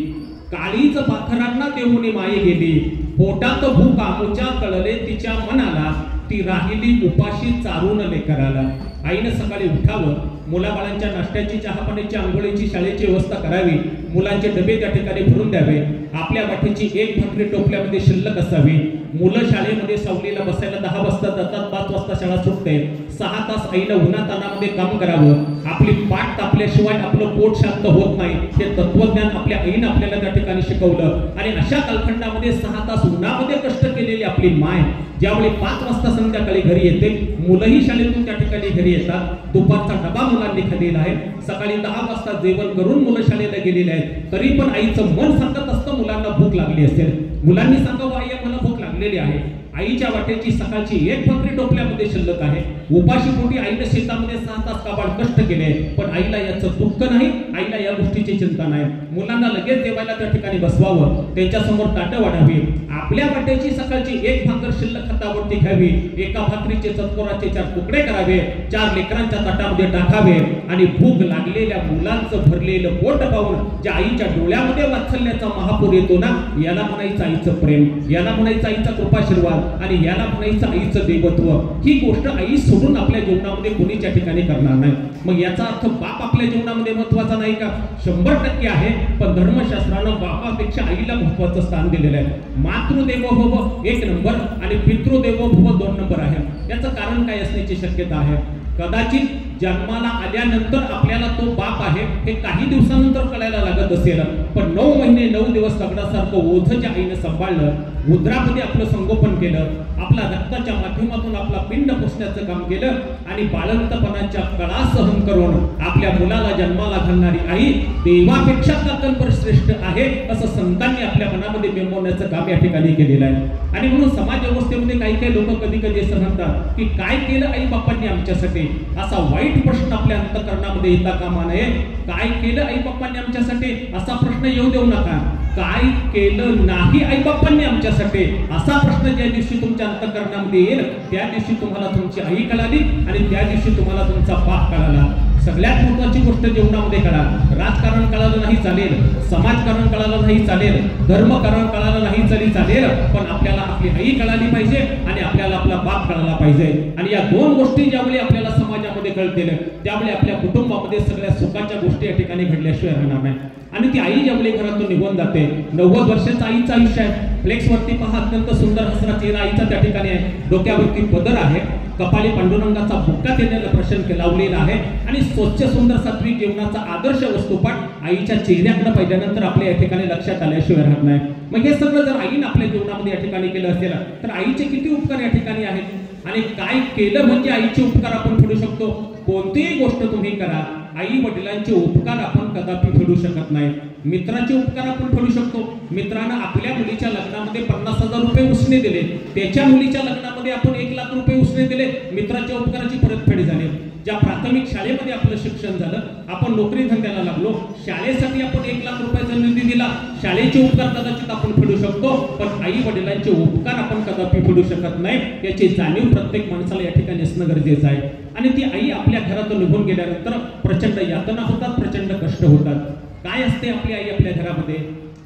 काळीच पाखरांना देऊनी माय गेली, पोटात भूक आमुच्या कळले तिच्या मनाला, ती राहिली उपाशी चारून लेकराला. आईनं सकाळी उठावं, मुलाबाळांच्या नाश्त्याची, चहापाण्याची, आंघोळीची, शाळेची व्यवस्था करावी, मुलांचे डबे त्या ठिकाणी भरून द्यावे, आपल्या वाटेची एक भाकरी टोपल्यामध्ये शिल्लक असावी. मुलं शाळेमध्ये सावलीला बसायला 10 वाजता जातात, 5 वाजता शाळा सुटते. 6 तास आईला उन्हातानामध्ये काम करावं. आपली पाठ तापल्याशिवाय आपलं पोट शांत होत नाही हे तत्वज्ञान आपल्या आईनं आपल्याला त्या ठिकाणी शिकवलं. आणि अशा कालखंडामध्ये 6 तास उन्हामध्ये कष्ट केलेली आपली माय ज्यावेळी 5 वाजता संध्याकाळी घरी येते, मुलंही शाळेतून त्या ठिकाणी घरी येतात, दुपारचा डबा मुलांनी खाल्लेला आहे, सकाळी 10 वाजता जेवण करून मुलं शाळेला गेलेले आहेत, तरी पण आईचं मन सांगत असतं मुलांना भूक लागली असेल. मुलांनी सांगावं आई मला भूक लागलेली आहे. आईच्या वाटेची सकाळची एक भाकरी टोपल्यामध्ये शिल्लक आहे. उपाशी पोटी आईने शेतामध्ये 6 तास काबाड कष्ट केले, पण आईला याचं दुःख नाही, आईला या गोष्टीची चिंता नाही. मुलांना लगेच जेवायला त्या ठिकाणी बसवावं, त्यांच्यासमोर ताटं वाढावी, आपल्या वाटेची सकाळची एक भाकर शिल्लक हातावरती घ्यावी, एका भाकरीचे चतकोराचे 4 तुकडे करावे, 4 लेकरांच्या ताटामध्ये टाकावे आणि भूक लागलेल्या मुलांचं भरलेलं पोट पाहून ज्या आईच्या डोळ्यामध्ये वात्सल्याचा महापूर येतो ना, याला म्हणायचं आईचं प्रेम, याला म्हणायचं आईचा कृपाशीर्वाद आणि याला म्हणायचं आईचं देवत्व. ही गोष्ट आई सोडून आपल्या जीवनामध्ये कोणीच्या ठिकाणी करणार नाही. मग याचा अर्थ बाप आपल्या जीवनामध्ये महत्वाचा नाही का? 100% आहे. पण धर्मशास्त्रानं बापापेक्षा आईला महत्वाचं स्थान दिलेलं आहे. मातृदेवो भव 1 नंबर आणि पितृदेवो भव 2 नंबर आहे. याचं कारण काय असण्याची शक्यता आहे? कदाचित जन्माला आल्यानंतर आपल्याला तो बाप आहे हे काही दिवसानंतर कळायला लागत असेल, पण 9 महिने 9 दिवस दगडासारखं ओझं ज्या आईनं सांभाळलं, उदरामध्ये आपलं संगोपन केलं, आपला रक्ताच्या माध्यमातून आपला पिंड पोसण्याचं काम केलं आणि बाळंतपणाच्या कळा सहन करून आपल्या मुलाला जन्माला घालणारी आई देवापेक्षा काकणपर श्रेष्ठ आहे असं संतांनी आपल्या मनामध्ये बिंबवण्याचं काम या ठिकाणी केलेलं आहे. आणि म्हणून समाज व्यवस्थेमध्ये काही काही लोक कधी कधी असं म्हणतात की काय केलं आई बापांनी आमच्यासाठी. असा वाईट प्रश्न आपल्या अंतःकरणामध्ये येता कामा नये. काय केलं आई बापांनी आमच्यासाठी असा प्रश्न येऊ देऊ नका. काय केलं नाही आई बापांनी आमच्यासाठी असा प्रश्न ज्या दिवशी तुमच्या अंतःकरणामध्ये येईल त्या दिवशी तुम्हाला तुमची आई कळाली आणि त्या दिवशी तुम्हाला तुमचा बाप कळाला. सगळ्यात महत्वाची गोष्ट जीवनामध्ये कळा. राजकारण कळालं नाही चालेल, समाजकारण कळालं नाही चालेल, धर्मकारण कळालं नाही तरी चालेल, पण आपल्याला आपली आई कळाली पाहिजे आणि आपल्याला आपला बाप कळाला पाहिजे. आणि या 2 गोष्टी ज्यावेळी आपल्याला समाजामध्ये कळतील त्यावेळी आपल्या कुटुंबामध्ये सगळ्या सुखाच्या गोष्टी या ठिकाणी घडल्याशिवाय राहणार नाही. आणि ती आई ज्यावेळी घरातून निघून जाते, 90 वर्षाचं आईचं आयुष्य आहे. फ्लेक्सवरती पहा, अत्यंत सुंदर हसरा चेहरा आईचा त्या ठिकाणी आहे. डोक्यावरती पदर आहे, कपाळी पांडुरंगाचा बुक्का त्याने प्रश्न लावलेला आहे आणि स्वच्छ सुंदर सात्विक जीवनाचा आदर्श वस्तुपाठ आईच्या चेहऱ्याकडे पाहिल्यानंतर आपल्या या ठिकाणी लक्षात आल्याशिवाय राहत नाही. मग हे सगळं जर आईने आपल्या जीवनामध्ये या ठिकाणी केलं असेल तर आईचे किती उपकार या ठिकाणी आहेत आणि काय केलं म्हणजे आईचे उपकार आपण फेडू शकतो. कोणतीही गोष्ट तुम्ही करा, आई वडिलांचे उपकार आपण कदापि फेडू शकत नाही. मित्राचे उपकार आपण फेडू शकतो. मित्रानं आपल्या मुलीच्या लग्नामध्ये 50,000 रुपये उसने दिले, त्याच्या मुलीच्या लग्नामध्ये आपण 1 लाख रुपये उसने दिले, मित्राच्या उपकाराची परतफेड झाली. ज्या प्राथमिक शाळेमध्ये आपलं शिक्षण झालं, आपण नोकरी धंद्याला लागलो, शाळेसाठी आपण 1 लाख रुपयाचा निधी दिला, शाळेचे उपकार कदाचित आपण फेडू शकतो, पण आई वडिलांचे उपकार आपण कदापि फेडू शकत नाही. याची जाणीव प्रत्येक माणसाला या ठिकाणी असणं गरजेचं आहे. आणि ती आई आपल्या घरातून निघून गेल्यानंतर प्रचंड यातना होतात, प्रचंड कष्ट होतात. काय असते आपली आई आपल्या घरामध्ये?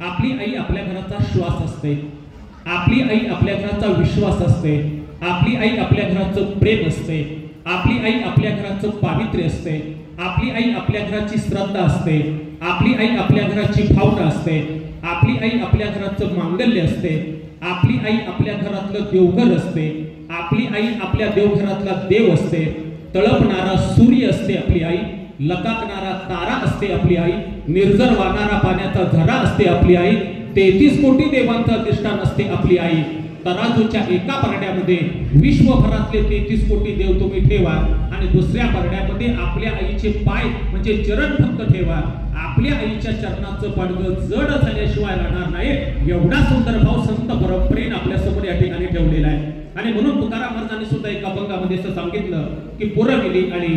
आपली आई आपल्या घराचा श्वास असते, आपली आई आपल्या घराचा विश्वास असते, आपली आई आपल्या घराचं प्रेम असते, आपली आई आपल्या घराचं पावित्र्य असते, आपली आई आपल्या घराची श्रद्धा असते, आपली आई आपल्या घराची भावना असते, आपली आई आपल्या घराचं मांगल्य असते, आपली आई आपल्या घरातलं देवघर असते, आपली आई आपल्या देवघरातला देव असते, तळपणारा सूर्य असते आपली आई, लकाकणारा तारा असते आपली आई, निर्जर वाहणारा पाण्याचा झरा असते आपली आई, 33 कोटी देवांचं अधिष्ठान असते आपली आई. तराजूच्या एका परड्यामध्ये विश्वभरातले 33 कोटी देव तुम्ही ठेवा आणि दुसऱ्या परड्यामध्ये आपल्या आईचे पाय म्हणजे चरण फक्त ठेवा. आपल्या आईच्या चरणाचं पाडगं जड झाल्याशिवाय राहणार नाही. एवढा सुंदर भाव संत परंपरेने आपल्या समोर या ठिकाणी ठेवलेला आहे. आणि म्हणून तुकाराम महाराजांनी सुद्धा एका अभंगामध्ये असं सांगितलं की पुरविली आणि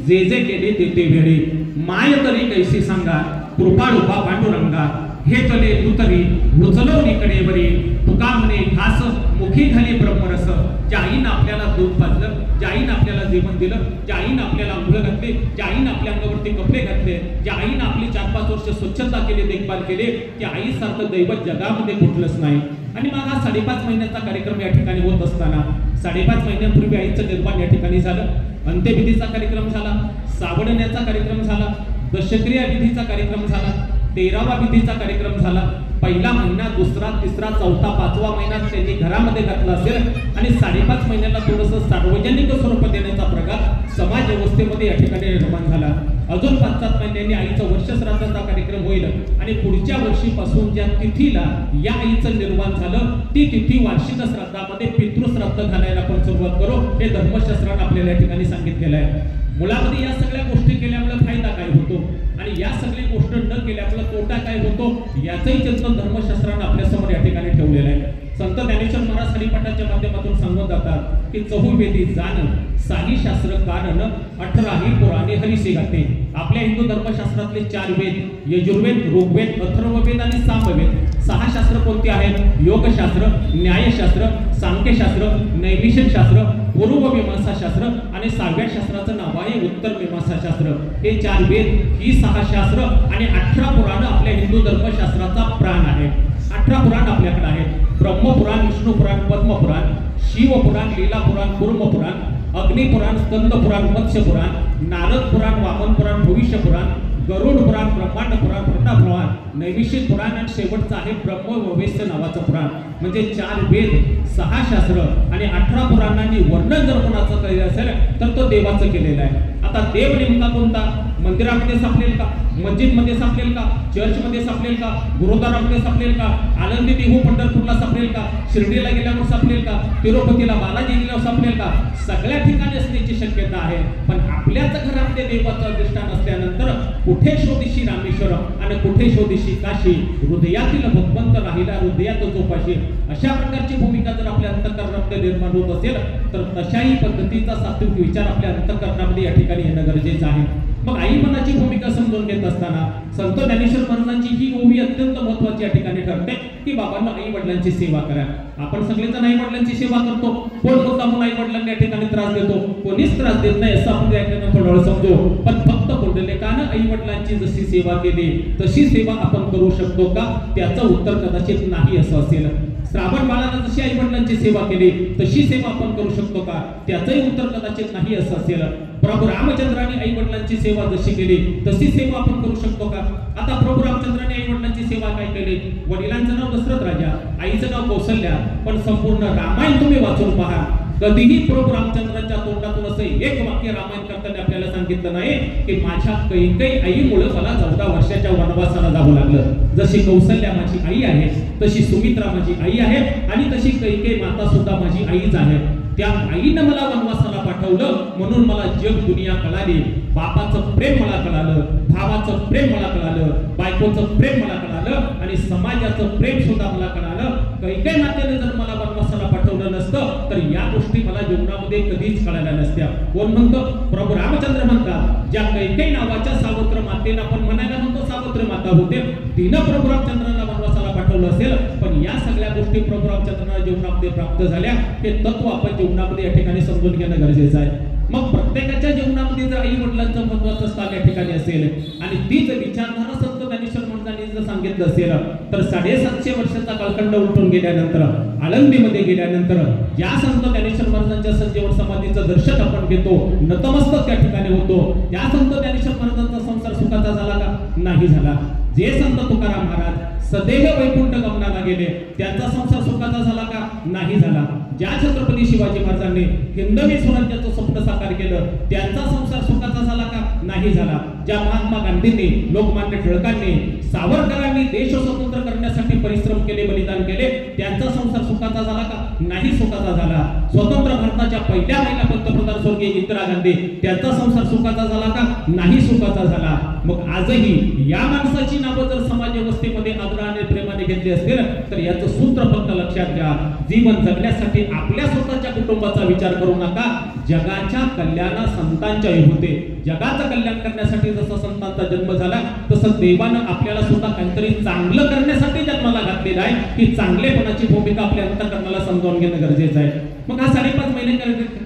जे जे केले ते ते वेळी माय तरी कैसी सांगा कृपाळुबा पांडुरंगा हे चले लुतरी लुचलवली कडेवरी तुका म्हणे घास मुखी घाली ब्रह्मरस. ज्या आईनं आपल्याला दूध पाजलं, ज्या आईनं आपल्याला जेवण दिलं, ज्या आईनं आपल्याला अंघोळ घातले, ज्या आईनं आपल्या अंगावरती कपडे घातले, ज्या आईनं आपली 4-5 वर्ष स्वच्छता केली, देखभाल केली, त्या आईसारखं दैवत जगामध्ये कुठलंच नाही. आणि मग हा 5.5 महिन्याचा कार्यक्रम या ठिकाणी होत असताना 5.5 महिन्यांपूर्वी आईचं निर्माण या ठिकाणी झालं. अंत्यविधीचा कार्यक्रम झाला, सावडण्याचा कार्यक्रम झाला, दशक्रिया विधीचा कार्यक्रम झाला, 13वा विधीचा कार्यक्रम झाला. पहिला महिना, दुसरा, तिसरा, चौथा, 5वा महिना त्यांनी घरामध्ये घातला असेल आणि 5.5 महिन्याला थोडंसं सार्वजनिक स्वरूप देण्याचा प्रकार समाज व्यवस्थेमध्ये या ठिकाणी निर्माण झाला. अजून 5-7 महिन्यांनी आईचं वर्षश्राद्धाचा कार्यक्रम होईल आणि पुढच्या वर्षीपासून ज्या तिथीला या आईचं निर्माण झालं ती तिथी वार्षिक श्राद्धामध्ये पितृश्राद्ध घालायला आपण सुरुवात करू. हे धर्मशास्त्राने आपल्याला या ठिकाणी सांगितलेलं आहे. मुळामध्ये या सगळ्या गोष्टी केल्यामुळे फायदा काय होतो आणि या सगळी गोष्ट न केल्यामुळे तोटा काय होतो याचंही चिंतन धर्मशास्त्राने आपल्या समोर या ठिकाणी ठेवलेलं आहे. संत ज्ञानेश्वर महाराज हरिपाठाच्या माध्यमातून सांगत जातात की चहुवेदी जाण साही शास्त्र कारण 18 पुराणे हरिसे गाते. आपल्या हिंदू धर्मशास्त्रातले 4 वेद यजुर्वेद, ऋग्वेद, अथर्ववेद आणि सामवेद. 6 शास्त्र कोणती आहेत? योगशास्त्र, न्यायशास्त्र, सांख्यशास्त्र, नैमिषिक शास्त्र, पूर्व मीमांसा शास्त्र आणि 6व्या शास्त्राचं नाव आहे उत्तर मीमांसा शास्त्र. हे 4 वेद, ही 6 शास्त्र आणि 18 पुराण आपल्या हिंदू धर्मशास्त्राचा प्राण आहे. 18 पुराण आपल्याकडे आहेत. ब्रह्मपुराण, विष्णुपुराण, पद्मपुराण, शिवपुराण, लीलापुराण, कूर्मपुराण, अग्निपुराण, स्कंदपुराण, मत्स्यपुराण, नारद पुराण, वामन पुराण, भविष्य पुराण, गरुड पुराण, ब्रह्मांड पुराण, पुराण, नैमिषिक पुराण आणि शेवटचं आहे ब्रह्मवैवर्त नावाचं पुराण. म्हणजे 4 वेद, 6 शास्त्र आणि 18 पुराणांनी वर्णन जर कोणाचं केलं असेल तर तो देवाचं केलेलं आहे. आता देव नेमका कोणता? मंदिरामध्ये सापडेल का? मस्जिदमध्ये सापडेल का? चर्चमध्ये सापडेल का? गुरुद्वारामध्ये सापडेल का? आनंदी देहू पंढरपूरला सापडेल का? शिर्डीला गेल्यावर सापडेल का? तिरुपतीला बालाजी गेल्यावर सापडेल का? सगळ्या ठिकाणी असण्याची शक्यता आहे. पण आपल्याच घरामध्ये देवाचं अधिष्ठान असल्यानंतर कुठे शोधिशी रामेश्वरम आणि कुठे शोधिशी काशी, हृदयातील भगवंत राहिला हृदयात झोपाशी. अशा प्रकारची भूमिका जर आपल्या अंतःकरणामध्ये निर्माण होत असेल तर तशाही पद्धतीचा सात्विक विचार आपल्या अंतःकरणामध्ये या ठिकाणी येणं गरजेचं आहे. मग आई मनाची भूमिका समजून घेत असताना संत ज्ञानेश्वर महाराजांची ही ओवी अत्यंत महत्त्वाची या ठिकाणी ठरते की बाबांना आई वडिलांची सेवा करा. आपण सगळेजण आई वडिलांची सेवा करतो. कोण मुद्दामून आई वडिलांना या ठिकाणी त्रास देतो? कोणीच त्रास देत नाही असं आपण या ठिकाणी थोडं समजू. पण फक्त पुंडलिकानं आई वडिलांची जशी सेवा केली तशी सेवा आपण करू शकतो का? त्याचं उत्तर कदाचित नाही असं असेल. श्रावण बाळानं जशी आई वडिलांची सेवा केली तशी सेवा आपण करू शकतो का? त्याचंही उत्तर कदाचित नाही असं असेल. प्रभू रामचंद्राने आई वडिलांची सेवा जशी केली तशी सेवा आपण करू शकतो का? आता प्रभू रामचंद्राने आई वडिलांची सेवा काय केली? वडिलांचं नाव दशरथ राजा, आईचं नाव कौशल्या. पण संपूर्ण रामायण तुम्ही वाचून पहा, कधीही प्रभू रामचंद्रांच्या तोंडातून असं एक वाक्य रामायण करताना आपल्याला सांगितलं नाही की माझ्या कैकेयी आईमुळे मला 14 वर्षाच्या वनवासाला जावं लागलं. जशी कौशल्या माझी आई आहे तशी सुमित्रा माझी आई आहे आणि तशी कैकेयी माता सुद्धा माझी आईच आहे. त्या आईनं मला वनवासाला पाठवलं म्हणून मला जग दुनिया कळाली. बापाचं प्रेम मला कळालं, भावाचं प्रेम मला कळालं, बायकोचं प्रेम मला कळालं आणि समाजाचं प्रेम सुद्धा मला कळालं. कैकेयी मातेने जर मला वनवासाला पाठवलं नसतं तर या गोष्टी मला जीवनामध्ये कधीच कळाल्या नसत्या. कोण म्हणतं? प्रभू रामचंद्र म्हणतात ज्या कैकेयी नावाच्या सावत्र मातेला आपण म्हणायला म्हणतो सावत्र माता होते, तिनं प्रभू रामचंद्रांना वनवासाला पाठवलं असेल. पण या सगळ्या गोष्टी प्रभू रामचंद्रांना जीवनामध्ये प्राप्त झाल्या. हे तत्व आपण जीवनामध्ये या ठिकाणी समजून घेणं गरजेचं आहे. मग प्रत्येकाच्या जीवनामध्ये जर आई वडिलांचं महत्त्वाचं स्थान या ठिकाणी असेल आणि तीच विचारधारा संत ज्ञानेश्वर महाराजांनी जर सांगितलं असेल तर 750 वर्षाचा कालखंड उलटून गेल्यानंतर आळंदीमध्ये गेल्यानंतर या संत ज्ञानेश्वर महाराजांच्या संजीवन समाधीचं दर्शन आपण घेतो, नतमस्तक त्या ठिकाणी होतो. या संत ज्ञानेश्वर महाराजांचा संसार सुखाचा झाला का? नाही झाला. जे संत तुकाराम महाराज सदैव वैकुंठ गमनाला गेले त्यांचा संसार सुखाचा झाला का? नाही झाला. ज्या छत्रपती शिवाजी महाराजांनी हिंदवी स्वराज्याचं स्वप्न साकार केलं त्यांचा संसार सुखाचा झाला का? नाही झाला. ज्या महात्मा गांधींनी, लोकमान्य टिळकांनी, सावरकरांनी देश स्वतंत्र करण्यासाठी परिश्रम केले, बलिदान केले त्यांचा संसार सुखाचा झाला का? नाही सुखाचा झाला. स्वतंत्र भारताच्या पहिल्या महिला पंतप्रधान स्वर्गीय इंदिरा गांधी त्यांचा संसार सुखाचा झाला का? नाही सुखाचा झाला. मग आजही या माणसाची नावं जर समाज व्यवस्थेमध्ये आदराने प्रेमाने घेतली असतील तर याचं सूत्र फक्त लक्षात घ्या. जीवन जगण्यासाठी आपल्या स्वतःच्या कुटुंबाचा विचार करू नका, जगाच्या कल्याणा संतांच्या होते. जगाचं कल्याण करण्यासाठी जसं संतांचा जन्म झाला तसं देवानं आपल्याला सुद्धा काहीतरी चांगलं करण्यासाठी जन्माला घातलेला आहे. ही चांगलेपणाची भूमिका आपल्या अंतःकरणाला समजावून घेणं गरजेचं आहे. मग हा 5.5 महिने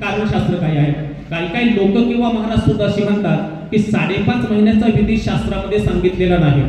कारणशास्त्र काय आहे? काही लोक किंवा महाराज सुद्धा अशी म्हणतात की 5.5 महिन्याचा विधी शास्त्रामध्ये सांगितलेला नाही.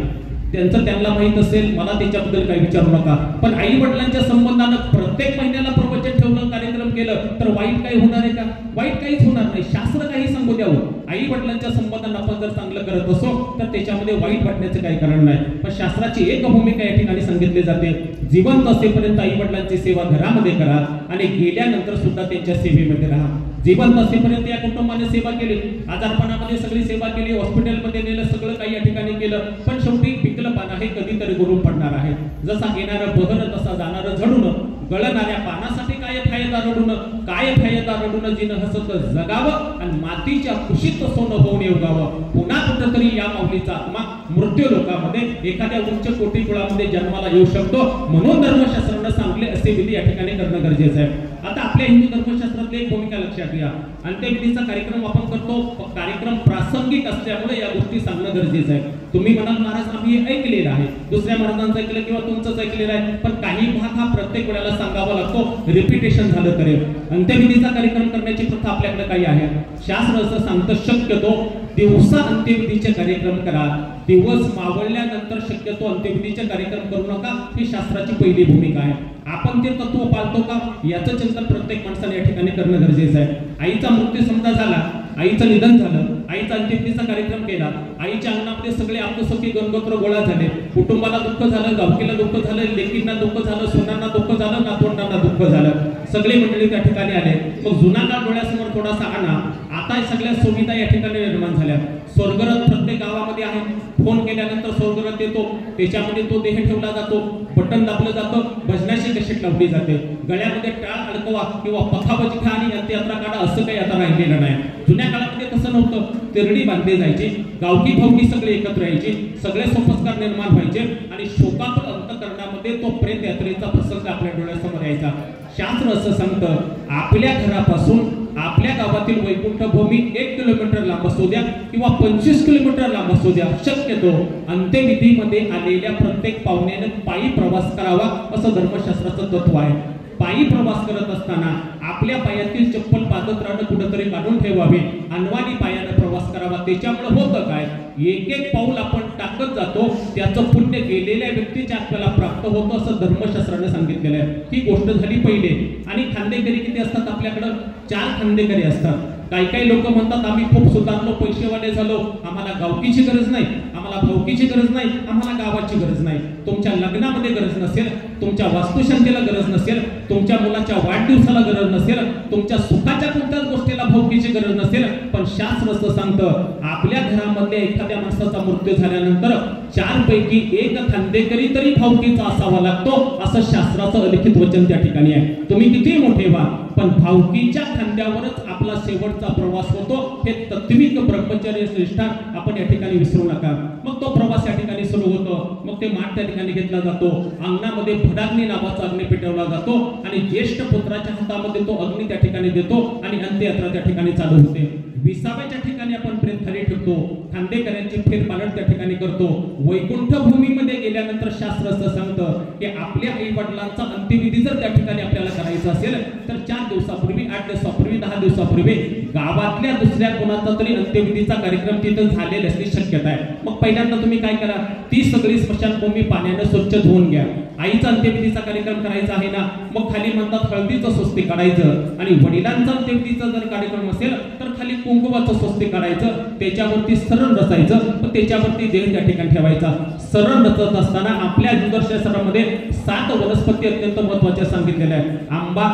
त्यांना माहित असेल, मला त्याच्याबद्दल काही विचारू नका. पण आई वडिलांच्या संबंधानं प्रत्येक महिन्याला प्रवचन ठेवलं, कार्यक्रम केलं तर वाईट काही होणार आहे का? वाईट काहीच होणार नाही. शास्त्र काही सांगू द्यावं. आई वडिलांच्या संबंधानं आपण जर चांगलं करत असो तर त्याच्यामध्ये वाईट वाटण्याचं काही कारण नाही. पण शास्त्राची एक भूमिका या ठिकाणी सांगितली जाते, जिवंत असेपर्यंत आई वडिलांची सेवा घरामध्ये करा आणि गेल्यानंतर सुद्धा त्यांच्या सेवेमध्ये राहा. जिवंत असेपर्यंत या कुटुंबाने सेवा केली, आजारपणामध्ये सगळी सेवा केली, हॉस्पिटलमध्ये नेलं, सगळं काही या ठिकाणी केलं, पण शेवटी पिकलं पान आहे, कधीतरी गळून पडणार आहे. जसा येणारं बहर तसा जाणारं झडून, गळणाऱ्या पानासाठी काय फायदा रडून, काय फायदा रडून जिनं हसत जगावं आणि मातीच्या कुशीत सोनं होऊन येऊगावं. पुन्हा कुठंतरी या माऊलीचा आत्मा मृत्यू लोकामध्ये एखाद्या उच्च कोटी कुळामध्ये जन्माला येऊ शकतो. म्हणून धर्मशास्त्रानं सांगले असे विधी या ठिकाणी करणं गरजेचं आहे. आता आपल्या हिंदू धर्मशास्त्रातली एक भूमिका लक्षात घ्या. अंत्यविधीचा कार्यक्रम आपण करतो, कार्यक्रम प्रासंगिक असल्यामुळे या गोष्टी सांगणं गरजेचं आहे. तुम्ही म्हणाल महाराज आम्ही ऐकलेलं आहे, दुसऱ्या महाराजांचं ऐकलं किंवा तुमचंच ऐकलेलं आहे, पण काही भाग हा प्रत्येक वेळेला सांगावा लागतो, रिपिटेशन झालं तरी. अंत्यविधीचा कार्यक्रम करण्याची प्रथा आपल्याकडे काही आहे. शास्त्र असं सांगतं शक्यतो दिवसा अंत्यविधीचे कार्यक्रम करा, दिवस मावळल्यानंतर शक्यतो अंत्यविधीचे कार्यक्रम करू नका. ही शास्त्राची पहिली भूमिका आहे. आपण ते तत्व पाळतो का याचं चिंतन प्रत्येक माणसाने या ठिकाणी करणं गरजेचं आहे. आईचा मृत्यू समजा झाला, आईचं निधन झालं, आईचा अंत्यविधीचा कार्यक्रम केला, आईच्या अंगणामध्ये सगळे आप्तसखी गणगोत्र गोळा झाले, कुटुंबाला दुःख झालं, गावकीला दुःख झालं, लेकींना दुःख झालं, सुनांना दुःख झालं, नातवंडांना दुःख झालं, सगळे मंडळी त्या ठिकाणी आले. मग जुना काळ डोळ्यासमोर थोडासा आणा. आता सगळ्या सुविधा या ठिकाणी निर्माण झाल्या. स्वर्गरथ प्रत्येक गावामध्ये आहे. फोन केल्यानंतर स्वर्गरथ येतो, त्याच्यामध्ये तो देह ठेवला जातो, बटन दाबलं जातं, भजनाची कशीट लावली जाते, गळ्यामध्ये टाळ अडकवा किंवा पथावजी खा आणि अंत्ययात्रा काढा असं काही आता राहिलेलं नाही. जुन्या काळामध्ये तसं नव्हतं. तेरडी बांधली जायची, गावकी भावकी सगळे एकत्र यायचे, सगळे सोपस्कार निर्माण व्हायचे आणि शोकातून अंतःकरणामध्ये तो प्रेत यात्रेचा प्रसंग आपल्या डोळ्यासमोर यायचा. शास्त्र असं सांगतं आपल्या घरापासून आपल्या गावातील वैकुंठ भूमी 1 किलोमीटर लांब असू द्या किंवा 25 किलोमीटर लांब असू द्या, शक्यतो अंत्यविधीमध्ये आलेल्या प्रत्येक पाहुण्याने पायी प्रवास करावा असं धर्मशास्त्राचं तत्व आहे. पायी प्रवास करत असताना आपल्या पायातील चप्पल पादत्राणं कुठेतरी काढून ठेवावे, अनवाणी पायाने प्रवास करावा. त्याच्यामुळे होतं काय, एक एक पाऊल आपण टाकत जातो त्याचं पुण्य गेलेल्या व्यक्तीच्या आपल्याला प्राप्त होतं असं धर्मशास्त्राने सांगितलेलं आहे. ही गोष्ट झाली पहिले. आणि खांदेकरी किती असतात आपल्याकडं? 4 खांदेकरी असतात. काही लोक म्हणतात आम्ही खूप सुधारलो, पैसेवाले झालो, आम्हाला गावकीची गरज नाही, आम्हाला भावकीची गरज नाही, आम्हाला गावाची गरज नाही. तुमच्या लग्नामध्ये गरज नसेल, तुमच्या वास्तुशांतीला गरज नसेल, तुमच्या मुलाच्या वाढदिवसाला गरज नसेल, तुमच्या सुखाच्या कोणत्याच गोष्टीला भावकीची गरज नसेल, पण शास्त्र असं सांगतं आपल्या घरामध्ये एखाद्या माणसाचा मृत्यू झाल्यानंतर 4 पैकी 1 खांदेकरी तरी भावकीचा असावा लागतो असं शास्त्राचं अलिखित वचन त्या ठिकाणी आहे. तुम्ही किती मोठे व्हा पण भावकीच्या खांद्यावरच आपला शेवटचा प्रवास होतो. हे तत्विक ब्रह्मचर्य निष्ठा आपण या ठिकाणी विसरू नका. मग तो प्रवास या ठिकाणी सुरू होतो. मग ते माठ त्या ठिकाणी घेतला जातो, अंगणामध्ये भडाग्नी नावाचा अग्नी पेटवला जातो आणि ज्येष्ठ पुत्राच्या हातामध्ये तो अग्नी त्या ठिकाणी देतो आणि अंत्ययात्रा त्या ठिकाणी चालू होते. 20व्या ठिकाणी आपण प्रेत खाली ठेवतो, खांदेकऱ्यांची फेरपालट त्या ठिकाणी करतो. वैकुंठ भूमीमध्ये गेल्यानंतर शास्त्र असं सांगतं की आपल्या आई वडिलांचा अंत्यविधी जर त्या ठिकाणी आपल्याला करायचा असेल तर 4 दिवसापूर्वी 8 दिवसापूर्वी 10 दिवसापूर्वी गावातल्या दुसऱ्या कोणाचा तरी अंत्यविधीचा कार्यक्रम तिथं झालेला असण्याची शक्यता आहे. मग पहिल्यांदा तुम्ही काय करा, ती सगळी स्मशानभूमी पाण्याने स्वच्छ धुवून घ्या. आईचा अंत्यविधीचा कार्यक्रम करायचा आहे ना, मग खाली म्हणतात हळदीचं स्वस्तिक काढायचं, आणि वडिलांचा अंत्यविधीचा जर कार्यक्रम असेल तर खाली कुंकुमाचं स्वस्तिक काढायचं, त्याच्यावरती सरण रचायचं, पण त्याच्यावरती देह त्या ठिकाणी ठेवायचा. सरण रचत असताना आपल्या ज्योतिषशास्त्रामध्ये 7 वनस्पती अत्यंत महत्त्वाच्या सांगितलेल्या आहेत. आंबा,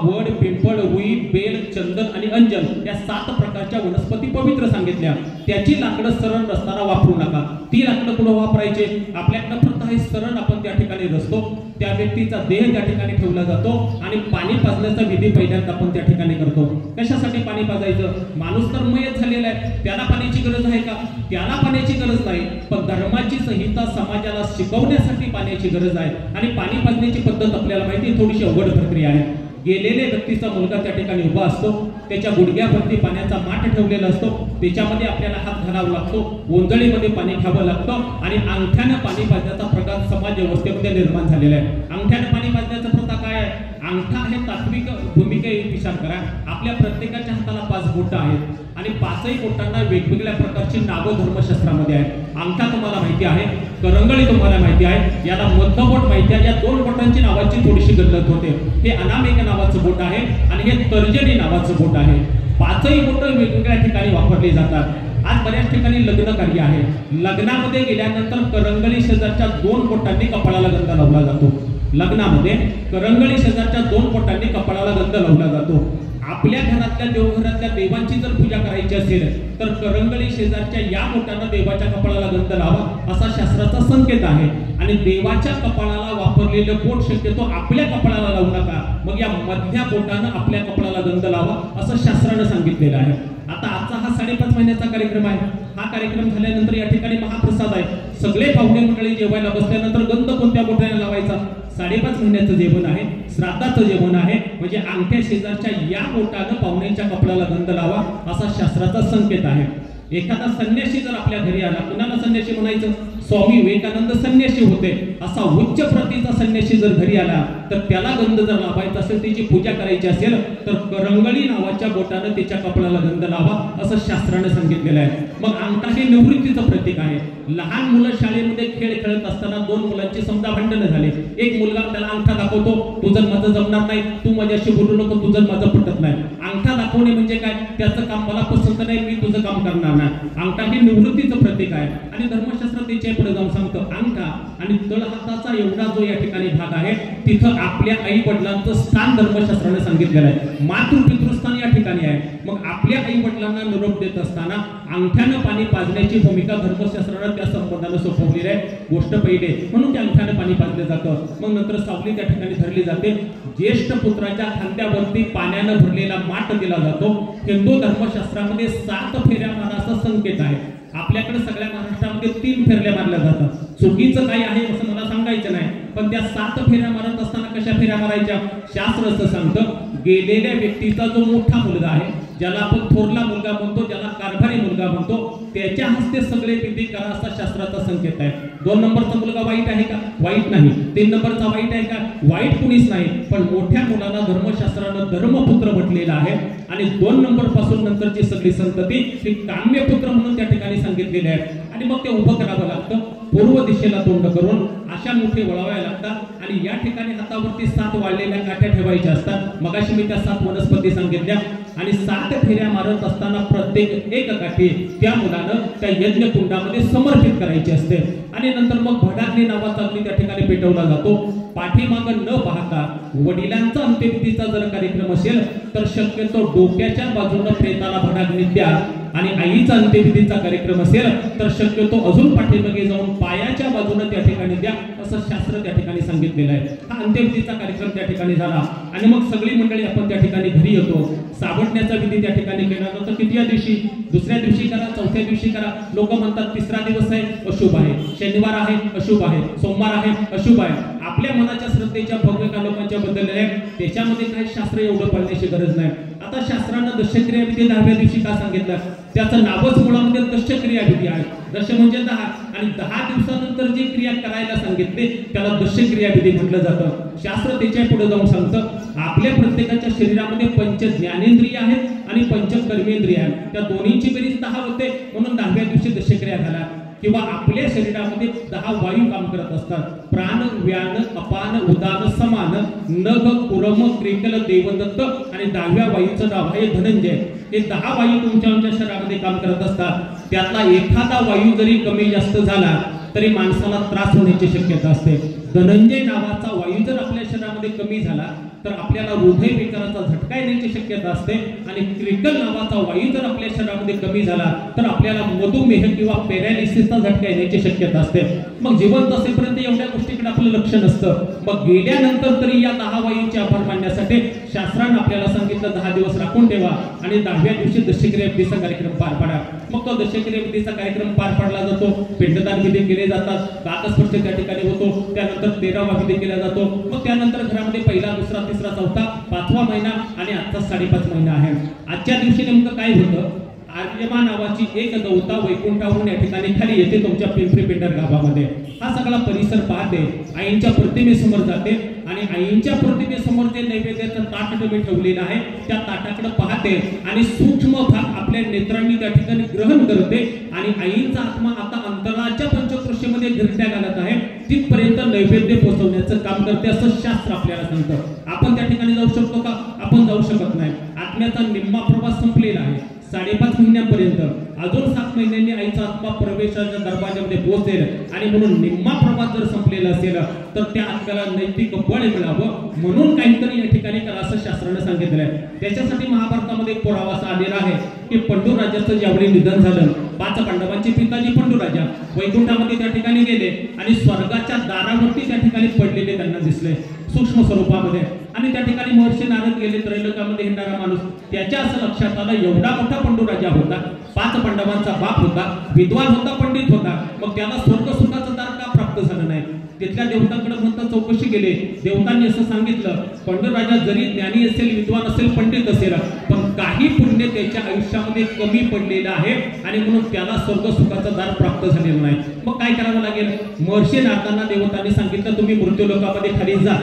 वड, पिंपळ, रुई, बेल, चंदन आणि अंजन या 7 प्रकारच्या वनस्पती पवित्र सांगितल्या. त्याची लाकडं सरण रचताना वापरू नका. ती लाकडं कुठं वापरायचे? आपल्याकडं प्रथा आहे, सरण आपण त्या ठिकाणी रचतो, त्या व्यक्तीचा देह त्या ठिकाणी ठेवला जातो आणि पाणी पाजण्याचा विधी पहिल्यांदा आपण त्या ठिकाणी करतो. कशासाठी पाणी पाजायचं? माणूस तर मयत झालेला आहे, त्याला पाण्याची गरज आहे का? त्याला पाण्याची गरज नाही, पण धर्माची संहिता समाजाला शिकवण्यासाठी पाण्याची गरज आहे. आणि पाणी पाजण्याची पद्धत आपल्याला माहिती, थोडीशी अवघड प्रक्रिया आहे. गेलेल्या व्यक्तीचा मुलगा त्या ठिकाणी उभा असतो, त्याच्या गुडघ्यावरती पाण्याचा माठ ठेवलेला असतो, त्याच्यामध्ये आपल्याला हात घालावा लागतो, ओंजळीमध्ये पाणी घ्यावं लागतं आणि अंगठ्यानं पाणी पाजण्याचा प्रकार समाज व्यवस्थेमध्ये निर्माण झालेला आहे. अंगठ्यानं पाणी पाजण्याचा प्रथा काय आहे? अंगठा हे तात्विक भूमिका विचार करा. आपल्या प्रत्येकाच्या हाताला 5 बोटं आहेत आणि 5ही बोटांना वेगवेगळ्या प्रकारची नावं धर्मशास्त्रामध्ये आहेत. अंगठा तुम्हाला माहिती आहे, करंगळी तुम्हाला माहिती आहे, याला मध्यबोट माहिती आहे. या 2 बोटांची नावाची थोडीशी गल्लत होते. हे अनामिका नावाचं बोट आहे आणि हे तर्जनी नावाचं बोट आहे. 5ही बोटं वेगवेगळ्या ठिकाणी वापरली जातात. आज बऱ्याच ठिकाणी लग्न कार्य आहे, लग्नामध्ये गेल्यानंतर करंगळी शेजारच्या 2 बोटांनी कपाळाला गंध लावला जातो. लग्नामध्ये करंगळी शेजारच्या 2 बोटांनी कपाळाला गंध लावला जातो. आपल्या घरातल्या देवघरातल्या देवांची जर पूजा करायची असेल तर करंगळी शेजारच्या या बोटानं देवाच्या कपाळाला गंध लावा असा शास्त्राचा संकेत आहे. आणि देवाच्या कपाळाला वापरलेलं बोट शक्यतो आपल्या कपाळाला लावू नका, मग या मधल्या बोटानं आपल्या कपाळाला गंध लावा असं शास्त्रानं सांगितलेलं आहे. आता आजचा हा 5.5 महिन्याचा कार्यक्रम आहे. हा कार्यक्रम झाल्यानंतर या ठिकाणी महाप्रसाद आहे. सगळे पाहुणे मंडळी जेवायला बसल्यानंतर गंध कोणत्या बोटाने लावायचा? 5.5 महिन्याचं जेवण आहे, श्राद्धाचं जेवण आहे, म्हणजे अंगठ्या शेजारच्या या बोटानं पाहुण्यांच्या कपाळाला गंध लावा असा शास्त्राचा संकेत आहे. एखादा संन्यासी जर आपल्या घरी आला, कुणाला संन्यासी म्हणायचं? स्वामी विवेकानंद संन्यासी होते, असा उच्च प्रतीचा संन्यासी जर घरी आला तर त्याला गंध जर लावायचा असेल, त्याची पूजा करायची असेल तर करंगळी नावाच्या बोटानं त्याच्या कपाळाला गंध लावा असं शास्त्राने सांगितलेलं आहे. मग अंगठा हे निवृत्तीचं प्रतीक आहे. लहान मुलं शाळेमध्ये खेळ खेळत असताना 2 मुलांची समजा भांडणं झाले. एक मुलगा त्याला अंगठा दाखवतो, तुझं माझं जमणार नाही, तू माझ्याशी बोलू नको, तुझं माझं पटत नाही. अंगठा दाखवणे म्हणजे काय? त्याचं काम मला पसंत नाही, मी तुझं काम करणार नाही. अंगठा हे निवृत्तीचं प्रतीक आहे. आणि धर्मशास्त्रात त्याच्या पुढे जाऊन सांगतो, अंगठा आणि तळहाताचा एवढा जो या ठिकाणी भाग आहे तिथं आपल्या आई वडिलांचं स्थान धर्मशास्त्राने सांगितलेलं आहे. मातृपितृस्थान या ठिकाणी आहे. मग आपल्या आई वडिलांना निरोप देत असताना अंगठ्यानं पाणी पाजण्याची भूमिका धर्मशास्त्रानं त्या संबंधानं सोपवलेली आहे. गोष्ट पहिली, म्हणून त्या अंगठ्यानं पाणी पाजलं जातं. मग नंतर सावली त्या ठिकाणी धरली जाते. ज्येष्ठ पुत्राच्या खांद्यावरती पाण्यानं भरलेला माठ दिला जातो. हिंदू धर्मशास्त्रामध्ये 7 फेऱ्या माराचा संकेत आहे. आपल्याकडे सगळ्या महाराष्ट्रामध्ये 3 फेऱ्या मारल्या जातात. चुकीचं काही आहे असं मला सांगायचं नाही, पण त्या 7 फेऱ्या मारत असताना कशा फेऱ्या मारायच्या? शास्त्र असं सांगतं, गेलेल्या व्यक्तीचा जो मोठा मुलगा आहे, ज्याला आपण थोरला मुलगा म्हणतो, ज्याला कारभारी मुलगा म्हणतो, त्याच्या हस्ते सगळे विधी करा असा शास्त्राचा संकेत आहे. 2 नंबरचा मुलगा वाईट आहे का? वाईट नाही. 3 नंबरचा वाईट आहे का? वाईट कुणीच नाही, पण मोठ्या मुलाला धर्मशास्त्रानं धर्मपुत्र म्हटलेलं आहे. आणि 2 नंबर पासून नंतरची सगळी संतती ही काम्यपुत्र म्हणून त्या ठिकाणी सांगितलेले आहे. आणि मग ते उभं करावं लागतं, पूर्व दिशेला तोंड करून अशा मुठे वळवाव्या लागतात. आणि या ठिकाणी हातावरती 7 वाळलेल्या काठ्या ठेवायच्या असतात. मगाशी मी त्या 7 वनस्पती सांगितल्या. आणि 7 फेऱ्या मारत असताना प्रत्येक एक काठी त्या मुलानं त्या यज्ञकुंडामध्ये समर्पित करायची असते. आणि नंतर मग भडाग्नी नावाचा अग्नी त्या ठिकाणी पेटवला जातो. पाठीमागं न पाहता वडिलांचा अंत्यविधीचा जर कार्यक्रम असेल तर शक्यतो डोक्याच्या बाजूने प्रेताला भडाग्नी द्या. आणि आईचा अंत्यविधीचा कार्यक्रम असेल तर शक्यतो अजून पाठीमागे जाऊन पायाच्या बाजूने त्या ठिकाणी द्या असं शास्त्र त्या ठिकाणी सांगितलेलं आहे. हा अंत्यविधीचा कार्यक्रम त्या ठिकाणी झाला. आणि मग सगळी मंडळी आपण त्या ठिकाणी घरी येतो. सावडण्याचा विधी त्या ठिकाणी केला जातो. किती दिवशी? दुसऱ्या दिवशी करा, चौथ्या दिवशी करा. लोक म्हणतात 3रा दिवस आहे अशुभ आहे, शनिवार आहे अशुभ आहे, सोमवार आहे अशुभ आहे. आपल्या मनाच्या श्रद्धेच्या भव्य लोकांच्या बदललेल्या आहे, त्याच्यामध्ये काही शास्त्र एवढं पडण्याची गरज नाही. आता शास्त्रानं दशक्रिया विधी 10व्या दिवशी का सांगितलं? त्याचं नावच मुळामध्ये दशक्रिया विधी आहे. दश म्हणजे 10 आणि 10 दिवसानंतर जी क्रिया करायला सांगितली त्याला दशक्रिया विधी म्हटलं जातं. शास्त्र त्याच्या पुढे जाऊन सांगतं आपल्या प्रत्येकाच्या शरीरामध्ये पंच ज्ञानेंद्रिय आहेत आणि पंच कर्मेंद्रिय आहेत. त्या दोन्हीची बेरीज 10 होते म्हणून 10व्या दिवशी दशक्रिया घाला. किंवा आपल्या शरीरामध्ये 10 वायू काम करत असतात. प्राण, व्यान, अपान, उदान, समान, नभ, कुरम, त्रिकल, देवदत्त आणि 10व्या वायूचं नाव आहे धनंजय. हे 10 वायू तुमच्या शरीरामध्ये काम करत असतात. त्यातला एखादा वायू जरी कमी जास्त झाला तरी माणसाला त्रास होण्याची शक्यता असते. धनंजय नावाचा वायू जर आपल्या शरीरामध्ये कमी झाला तर आपल्याला हृदय विकाराचा झटका येण्याची शक्यता असते आणि क्रिकल नावाचा वायू जर आपल्या शरीरामध्ये कमी झाला तर आपल्याला मधुमेह किंवा पॅरालिसिसचा झटका येण्याची शक्यता असते. मग जिवंत असेपर्यंत एवढ्या गोष्टीकडे आपलं लक्ष नसतं. मग गेल्यानंतर तरी या 10 वायूंचे आभार मानण्यासाठी शास्त्रानं आपल्याला सांगितलं 10 दिवस राखून ठेवा आणि 10व्या दिवशी दशक्रिया विधीचा कार्यक्रम पार पाडा. मग तो दशक्रिया विधीचा कार्यक्रम पार पाडला जातो. पिंडदान विधी केले जातात. काकस्पर्श त्या ठिकाणी होतो. त्यानंतर 13वा विधी केला जातो. मग त्यानंतर घरामध्ये पहिला, दुसरा, तिसरा, चौथा, 5वा महिना आणि आजचा 5.5 महिना आहे. आजच्या दिवशी नेमकं काय होतं? आर्यमा नावाची एक गवता वैकुंठावरून या ठिकाणी खाली येते तुमच्या पिंपरी पेंढर गावामध्ये. हा सगळा परिसर पाहते, आईंच्या प्रतिमेसमोर जाते आणि आईंच्या प्रतिमेसमोर जे नैवेद्याचं ताट तुम्ही ठेवलेलं आहे त्या ताटाकडे पाहते आणि सूक्ष्म भाग आपल्या नेत्रांनी त्या ठिकाणी ग्रहण करते आणि आईंचा आत्मा आता अंतराच्या पंचक्रोशीमध्ये घिरट्या घालत आहे तिथपर्यंत नैवेद्य पोहोचवण्याचं काम करते असं शास्त्र आपल्याला सांगतं. आपण त्या ठिकाणी जाऊ शकतो का? आपण जाऊ शकत नाही. आत्म्याचा निम्मा प्रवास संपलेला आहे. 5.5 महिन्यांपर्यंत अजून 7 महिन्यांनी आईचा आत्मा प्रवेशाच्या दरवाजामध्ये पोहोचेल आणि म्हणून निम्मा प्रवास जर संपलेला असेल तर त्या आत्म्याला नैतिक बळ मिळावं म्हणून काहीतरी या ठिकाणी करा असं शास्त्राने सांगितलंय. त्याच्यासाठी महाभारतामध्ये एक पुरावा असा आलेला आहे की पंडूराजाचं ज्यावेळी निधन झालं 5 पांडवांचे पिताजी पंडूराजा वैकुंठामध्ये त्या ठिकाणी गेले आणि स्वर्गाच्या दारावरती त्या ठिकाणी पडलेले त्यांना दिसले सूक्ष्म स्वरूपामध्ये आणि त्या ठिकाणी महर्षी नारद गेले. त्रैलोकामध्ये हिंडणारा माणूस त्याच्या असं लक्षात आलं एवढा मोठा पंडूराजा होता, 5 पांडवांचा बाप होता, विद्वान होता, पंडित होता, मग त्याला स्वर्ग सुखाचं दार का प्राप्त झालं नाही? तिथल्या देवतांकडे म्हणता चौकशी केली. देवतांनी असं सांगितलं पंडूराजा जरी ज्ञानी असेल, विद्वान असेल, पंडित असेल पण काही पुण्य त्याच्या आयुष्यामध्ये कमी पडलेलं आहे आणि म्हणून त्याला स्वर्ग सुखाचं दार प्राप्त झालेलं नाही. मग काय करावं लागेल? महर्षी नारदांना देवतांनी सांगितलं तुम्ही मृत्यू लोकामध्ये खाली जा,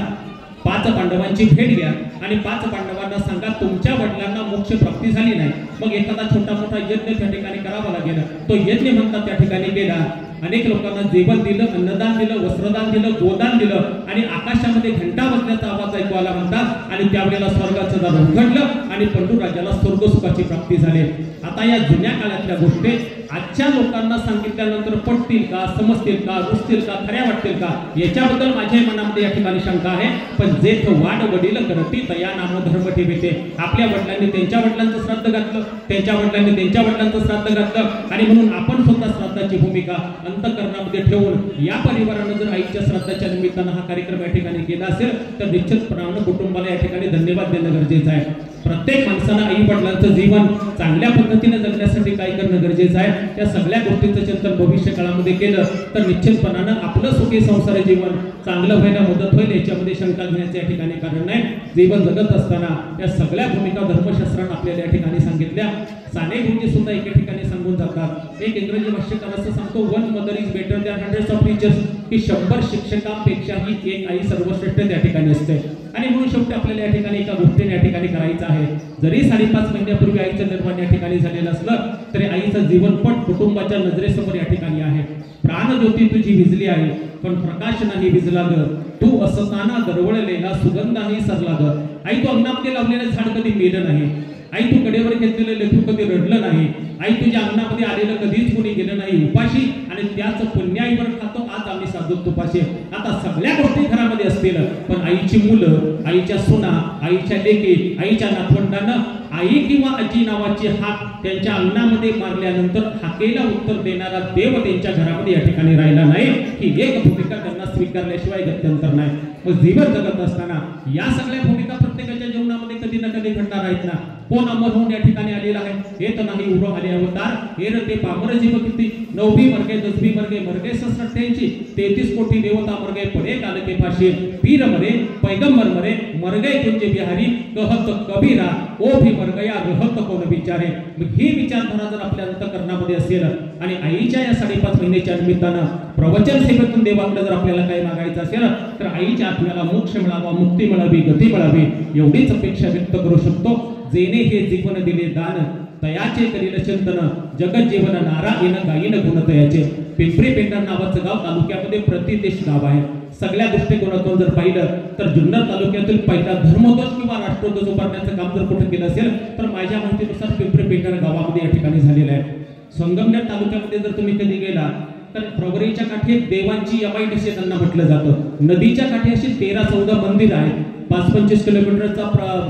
5 पांडवांची भेट घ्या आणि 5 पांडवांना सांगा तुमच्या वडिलांना मोक्ष प्राप्ती झाली नाही. मग एखादा छोटा मोठा यज्ञ त्या ठिकाणी करावा लागेल. तो यज्ञ म्हणतात त्या ठिकाणी केला. अनेक लोकांना जेवण दिलं, अन्नदान दिलं, वस्त्रदान दिलं, गोदान दिलं आणि आकाशामध्ये घंटा वाजण्याचा आवाज ऐकू आला म्हणतात आणि त्यावेळेला स्वर्गाचं दार उघडलं आणि पंडूराजाला स्वर्ग सुखाची प्राप्ती झाली. आता या जुन्या काळातल्या गोष्टी आजच्या लोकांना सांगितल्यानंतर पटतील का, समजतील का, रुचतील का, खऱ्या वाटतील का याच्याबद्दल माझ्या मनामध्ये या ठिकाणी शंका आहे. पण जेथ वाढ वडील करती तया नाम धर्म ठेवते. आपल्या वडिलांनी त्यांच्या वडिलांचं श्राद्ध घातलं, त्यांच्या वडिलांनी त्यांच्या वडिलांचं श्राद्ध घातलं आणि म्हणून आपण सुद्धा श्राद्धाची भूमिका अंतःकरणामध्ये ठेवून या परिवारानं जर आईच्या श्राद्धाच्या निमित्तानं हा कार्यक्रम या ठिकाणी केला असेल तर निश्चितपणानं कुटुंबाला या ठिकाणी धन्यवाद देणं गरजेचं आहे. प्रत्येक माणसानं आई वडिलांचं जीवन चांगल्या पद्धतीने जगण्यासाठी काय करणं गरजेचं आहे त्या सगळ्या गोष्टींचं चिंतन भविष्य काळामध्ये केलं तर निश्चितपणानं आपलं सुखी संसार जीवन चांगलं व्हायला मदत होईल याच्यामध्ये शंका घेण्याचं या ठिकाणी कारण नाही. जीवन जगत असताना या सगळ्या भूमिका धर्मशास्त्रानं आपल्याला या ठिकाणी सांगितल्या. साने गुरुजी सुद्धा एके ठिकाणी सांगून जातात. एक इंग्रजी भाष्यकार असं सांगतो one mother is better than hundreds of teachers की 100 शिक्षकांपेक्षाही एक आई सर्वश्रेष्ठ त्या ठिकाणी असते. आणि म्हणून शेवटी आपल्याला या ठिकाणी एका गोष्टीने या ठिकाणी करायचं आहे. जरी 5.5 महिन्यापूर्वी आईचं निर्माण या ठिकाणी झालेलं असलं तरी आईचं जीवनपट कुटुंबाच्या नजरेसमोर या ठिकाणी आहे. प्राणज्योती तुझी विजली आहे पण प्रकाश नाही विजला ग, तू असताना दरवळलेला सुगंध नाही सरला ग. आई तू अंगणामध्ये लावलेलं झाड कधी मेलं नाही. आई तू कडेवर घेतलेलं लेकरू कधी रडलं नाही. आई तुझ्या अंगणामध्ये आलेलं कधीच कोणी गेलं नाही उपाशी आणि त्याच पुण्य आईवर खातो आज आम्ही साधू तुपाशी. आता सगळ्या गोष्टी घरामध्ये असतील पण आईची मुलं, आईच्या सुना, आईच्या लेकी, आईच्या नातवंडांना आई किंवा आजी नावाची हाक त्यांच्या अंगणामध्ये मारल्यानंतर हाकेला उत्तर देणारा देव त्यांच्या घरामध्ये या ठिकाणी राहिला नाही. ही एक भूमिका त्यांना स्वीकारल्याशिवाय गत्यंतर नाही. मग जीवन जगत असताना या सगळ्या भूमिका प्रत्येकाच्या जीवनामध्ये कधी ना कधी घडणार आहेत ना. कोण अमर होऊन या ठिकाणी आलेला आहे हे तर नाही उरो आले अवतार हे ते पामर जीव किती 9 मर्गे 10 मर्गे मर्गे 88 33 कोटी देवता मर्गे पडे काल के फाशी पीर मरे पैगंबर मरे मर गए तुझे बिहारी कहत कबीरा ओ भी मर गया रहत कोण विचारे। ही विचारधारा जर आपल्या अंतःकरणामध्ये असेल आणि आईच्या या 5.5 महिन्याच्या निमित्तानं प्रवचन सेवेतून देवाकडे जर आपल्याला काही मागायचं असेल तर आईच्या आत्म्याला मोक्ष मिळावा, मुक्ती मिळावी, गती मिळावी एवढीच अपेक्षा व्यक्त करू शकतो। जेने हे जीवन दिले दान तयाचे करील चिंतन जगत जीवन नारायण गायीन गुण तयाचे। पिंपरी पेंढार नावाचं गाव तालुक्यामध्ये प्रतिदेश गाव आहे। सगळ्या दृष्टिकोनातून जर पाहिलं तर जुन्नर तालुक्यातील पहिला धर्मध्वज किंवा राष्ट्रध्वज उभारण्याचं काम जर कुठे केलं असेल तर माझ्या माहितीनुसार पिंपरी पेंढार गावामध्ये या ठिकाणी झालेलं आहे। संगमनेर तालुक्यामध्ये जर तुम्ही कधी गेला तर प्रवरीच्या काठी देवांची MIDC त्यांना म्हटलं जातं। नदीच्या काठी अशी 13-14 मंदिर आहेत। 5-25 किलोमीटरचा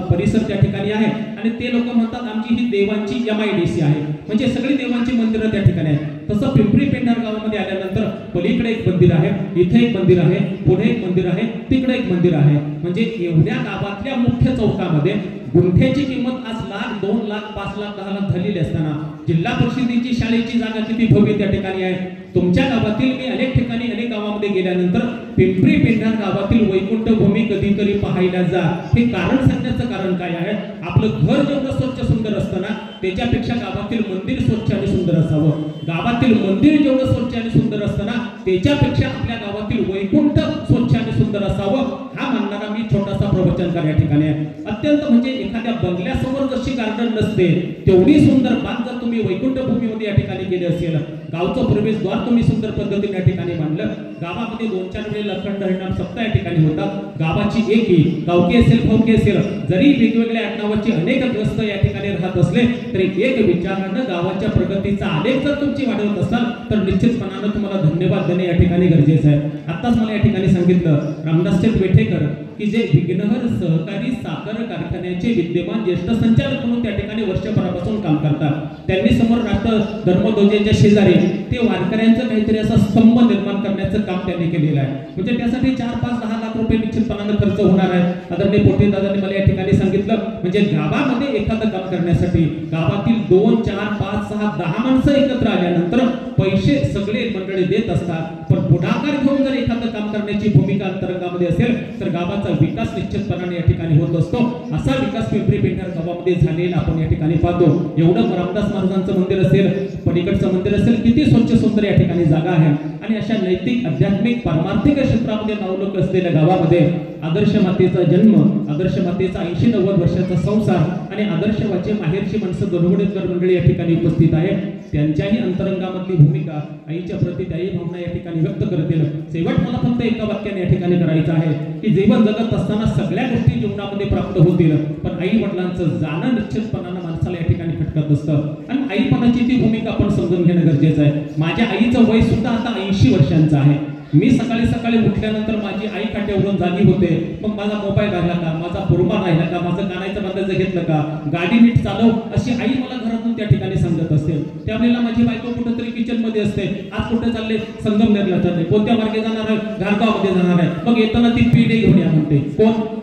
परिसर त्या ठिकाणी आहे आणि ते लोक म्हणतात आमची ही देवांची MIDC आहे, म्हणजे सगळी देवांची मंदिरं त्या ठिकाणी आहेत। तसं पिंपरी पेंढार गावामध्ये आल्यानंतर पलीकडे एक मंदिर आहे, इथे एक मंदिर आहे, पुढे एक मंदिर आहे, तिकडे एक मंदिर आहे, म्हणजे एवढ्या गावातल्या मुख्य चौकामध्ये गुंठ्याची किंमत आज लाख, 2 लाख, 5 लाख, 10 लाख झालेली असताना जिल्हा परिषदेची शाळेची जागा किती भव्य त्या ठिकाणी आहे। तुमच्या गावातील मी अनेक ठिकाणी अनेक गावामध्ये गेल्यानंतर पिंपरी पेंढार गावातील वैकुंठ भूमी कधीतरी पाहायला जा। हे कारण सांगण्याचं कारण काय आहे, आपलं घर जेवढं स्वच्छ सुंदर असतं ना त्याच्यापेक्षा गावातील मंदिर स्वच्छ आणि सुंदर असावं। गावातील मंदिर जेवढं स्वच्छ आणि सुंदर असतं ना त्याच्यापेक्षा आपल्या गावातील वैकुंठ स्वच्छ आणि सुंदर असावं हा म्हणणारा मी छोटासा प्रवचनकार या ठिकाणी आहे। अत्यंत म्हणजे एखाद्या बंगल्यासमोर जशी गार्डन नसते तेवढी सुंदर बाग जर तुम्ही वैकुंठ भूमीमध्ये या ठिकाणी केली असेल, गावचं प्रवेशद्वार तुम्ही सुंदर पद्धतीने या ठिकाणी बांधलं, गावामध्ये 2-4 वेळेला अखंड हरिनाम सप्ताह या ठिकाणी होता, गावाची एकी गावकी असेल भावकी असेल जरी वेगवेगळ्या आडनावाची अनेक ग्रस्त या ठिकाणी राहत असले तरी एक विचारानं गावाच्या प्रगतीचा आलेख जर तुमची वाढवत असाल तर निश्चितपणानं तुम्हाला धन्यवाद देणे या ठिकाणी गरजेचं आहे। आताच मला या ठिकाणी सांगितलं रामदासचंद वेठेकर की जे विघ्नहर सहकारी साखर कारखान्याचे विद्यमान ज्येष्ठ संचालक म्हणून त्या ठिकाणी वर्षभरापासून काम करतात, त्यांनी समोर राष्ट्र धर्मध्वजाच्या शेजारी ते वारकऱ्यांचं काहीतरी असा स्तंभ निर्माण करण्याचं काम त्यांनी केलेलं आहे, म्हणजे त्यासाठी 4-5-10 लाख रुपये निश्चितपणानं खर्च होणार आहे। आदरणीय पोटे दादांनी मला या ठिकाणी सांगितलं म्हणजे गावामध्ये एखादं काम करण्यासाठी गावातील 2, 4, 5, 6, 10 माणसं एकत्र आल्यानंतर पैसे सगळे मंडळी देत असतात, पण पुढाकार घेऊन जर एखादं काम करण्याची भूमिका अंतरंगामध्ये असेल तर गावाचा विकास निश्चितपणाने या ठिकाणी होत असतो। असा विकास पिंपरी पेंढार गावामध्ये झालेला आपण या ठिकाणी पाहतो। एवढं रामदास महाराजांचं मंदिर असेल, पलीकडचं मंदिर असेल, किती स्वच्छ सुंदर या ठिकाणी जागा आहे आणि अशा नैतिक आध्यात्मिक पारमार्थिक क्षेत्रामध्ये नावलौक असलेल्या गावामध्ये आदर्श मातेचा जन्म, आदर्श मातेचा 80-90 वर्षाचा संसार आणि आदर्शवाचे माहेरची माणसं गणगणितकर मंडळी या ठिकाणी उपस्थित आहे। त्यांच्याही अंतरंगामधली भूमिका आईच्या प्रति त्याही भावना या ठिकाणी व्यक्त करतील। शेवट मला फक्त एका वाक्याने या ठिकाणी करायचं आहे की जीवन जगत असताना सगळ्या गोष्टी जीवनामध्ये प्राप्त होतील, पण आई वडिलांचं जाणं निश्चितपणानं माणसाला या ठिकाणी खटकत असतं आणि आईपणाची ती भूमिका आपण समजून घेणं गरजेचं आहे। माझ्या आईचं वय सुद्धा आता 80 वर्षांचं आहे। मी सकाळी उठल्यानंतर माझी आई काट्यावरून जागी होते, मग माझा मोबाईल राहिला का, माझा पुरमा राहिला का, माझं कानाचं बंदाचं घेतलं का, गाडी नीट चालव अशी आई मला घरातून त्या ठिकाणी सांगत असते। त्यावेळेला माझी बायको कुठेतरी किचन मध्ये असते, आज कुठे चालले, संगमनेरला चालले, कोणत्या मार्गे जाणार आहे, घारगावमध्ये जाणार आहे, मग येताना ती पेढे घेऊन या म्हणते। कोण?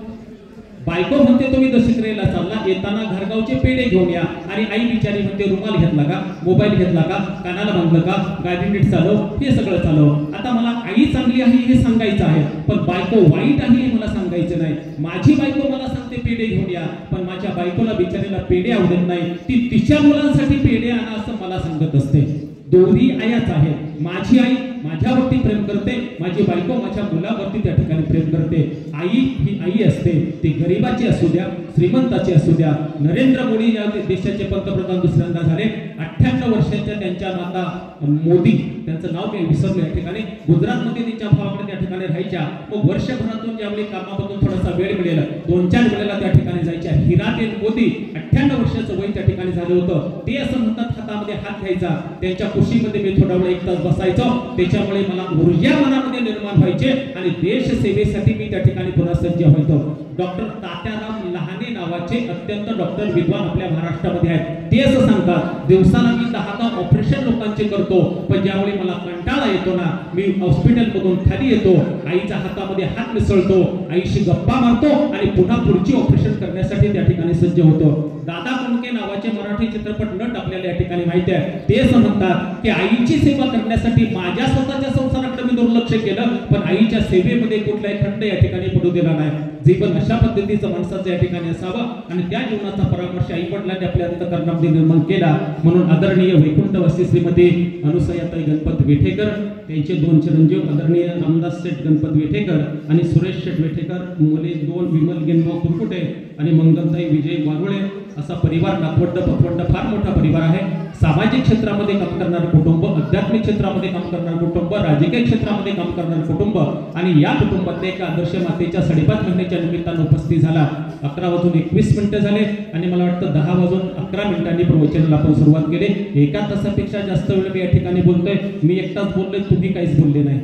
बायको म्हणते तुम्ही दशक्रियेला चालला, येताना घरगावचे पेढे घेऊन या, आणि आई बिचारी म्हणते रुमाल घेतला का, मोबाईल घेतला का, कानाला बांधलं का, गाडी नीट चालव, हे सगळं चालव। आता मला आई चांगली आहे हे सांगायचं आहे, पण बायको वाईट आहे हे मला सांगायचं नाही। माझी बायको मला सांगते पेढे घेऊन या, पण माझ्या बायकोला बिचारीला पेढे आवडत नाही, ती तिच्या मुलांसाठी पेढे आणा असं मला सांगत असते। दोन्ही आयाच आहे। माझी आई माझ्यावरती प्रेम करते, माझी बायको माझ्या मुलावरती त्या ठिकाणी प्रेम करते। आई ही आई असते, ती गरिबाची असू द्या, श्रीमंताची असू द्या। नरेंद्र मोदी या देशाचे पंतप्रधान दुसऱ्यांदा झाले, 58 वर्षांच्या त्यांच्या माता मोदी, त्यांचं नाव काही विसरलं या ठिकाणी, गुजरातमध्ये त्यांच्या भावाकडे त्या ठिकाणी राहायच्या। मग वर्षभरातून ज्यावेळी कामामधून थोडासा वेळ मिळेल 2-4 वेळेला त्या ठिकाणी जायच्या। हिराबेन मोदी 58 वर्षाचं वय त्या ठिकाणी झालं होतं। ते असं म्हणतात हातामध्ये हात घ्यायचा, त्यांच्या कुशीमध्ये मी थोडा वेळ 1 तास बसायचो, त्याच्यामुळे मला ऊर्जा मनामध्ये निर्माण व्हायचे आणि देश सेवेसाठी मी त्या ठिकाणी पुन्हा सज्ज व्हायचो। डॉक्टर तात्याराम लहाने नावाचे अत्यंत डॉक्टर विद्वान आपल्या महाराष्ट्रामध्ये आहेत। ते असं सांगतात दिवसाला मी 10 ऑपरेशन लोकांचे करतो, पण ज्यावेळी मला कंटाळा येतो ना, मी हॉस्पिटलमधून खाली येतो, आईच्या हातामध्ये हात मिसळतो, आईशी गप्पा मारतो आणि पुन्हा पुढची ऑपरेशन करण्यासाठी त्या ठिकाणी सज्ज होतो। दादा कोंडके नावाचे मराठी चित्रपट नट आपल्याला या ठिकाणी माहिती आहे। ते असं म्हणतात की आईची सेवा करण्यासाठी माझ्या स्वतःच्या संसाराकडे मी दुर्लक्ष केलं, पण आईच्या सेवेमध्ये कुठलाही खंड या ठिकाणी घडू दिला नाही. जीवन अशा पद्धतीचं माणसाचं या ठिकाणी असावं आणि त्या जीवनाचा परामर्श आई वडिलांनी आपल्या अंतःकरणामध्ये निर्माण केला. म्हणून आदरणीय वैकुंठवासी श्रीमती अनुसयाताई गणपत विठेकर, त्यांचे 2 चिरंजीव आदरणीय रामदास शेठ गणपत विठेकर आणि सुरेश शेठ विठेकर, मुले 2 विमल गेनभाऊ कुरकुटे आणि मंगलताई विजय वारुळे, असा परिवार नातवंड पतवंड फार मोठा परिवार आहे. सामाजिक क्षेत्रामध्ये काम करणारं कुटुंब, आध्यात्मिक क्षेत्रामध्ये काम करणारं कुटुंब, राजकीय क्षेत्रामध्ये काम करणारं कुटुंब आणि या कुटुंबातल्या एका आदर्श मातेच्या 5.5 महिन्याच्या निमित्तानं उपस्थित झाला. 11:21 झाले आणि मला वाटतं 10:11 प्रवचनाला आपण सुरुवात केली. 1 तासापेक्षा जास्त वेळ मी या ठिकाणी बोलतोय. मी एकटाच बोललोय, तुम्ही काहीच बोलले नाही.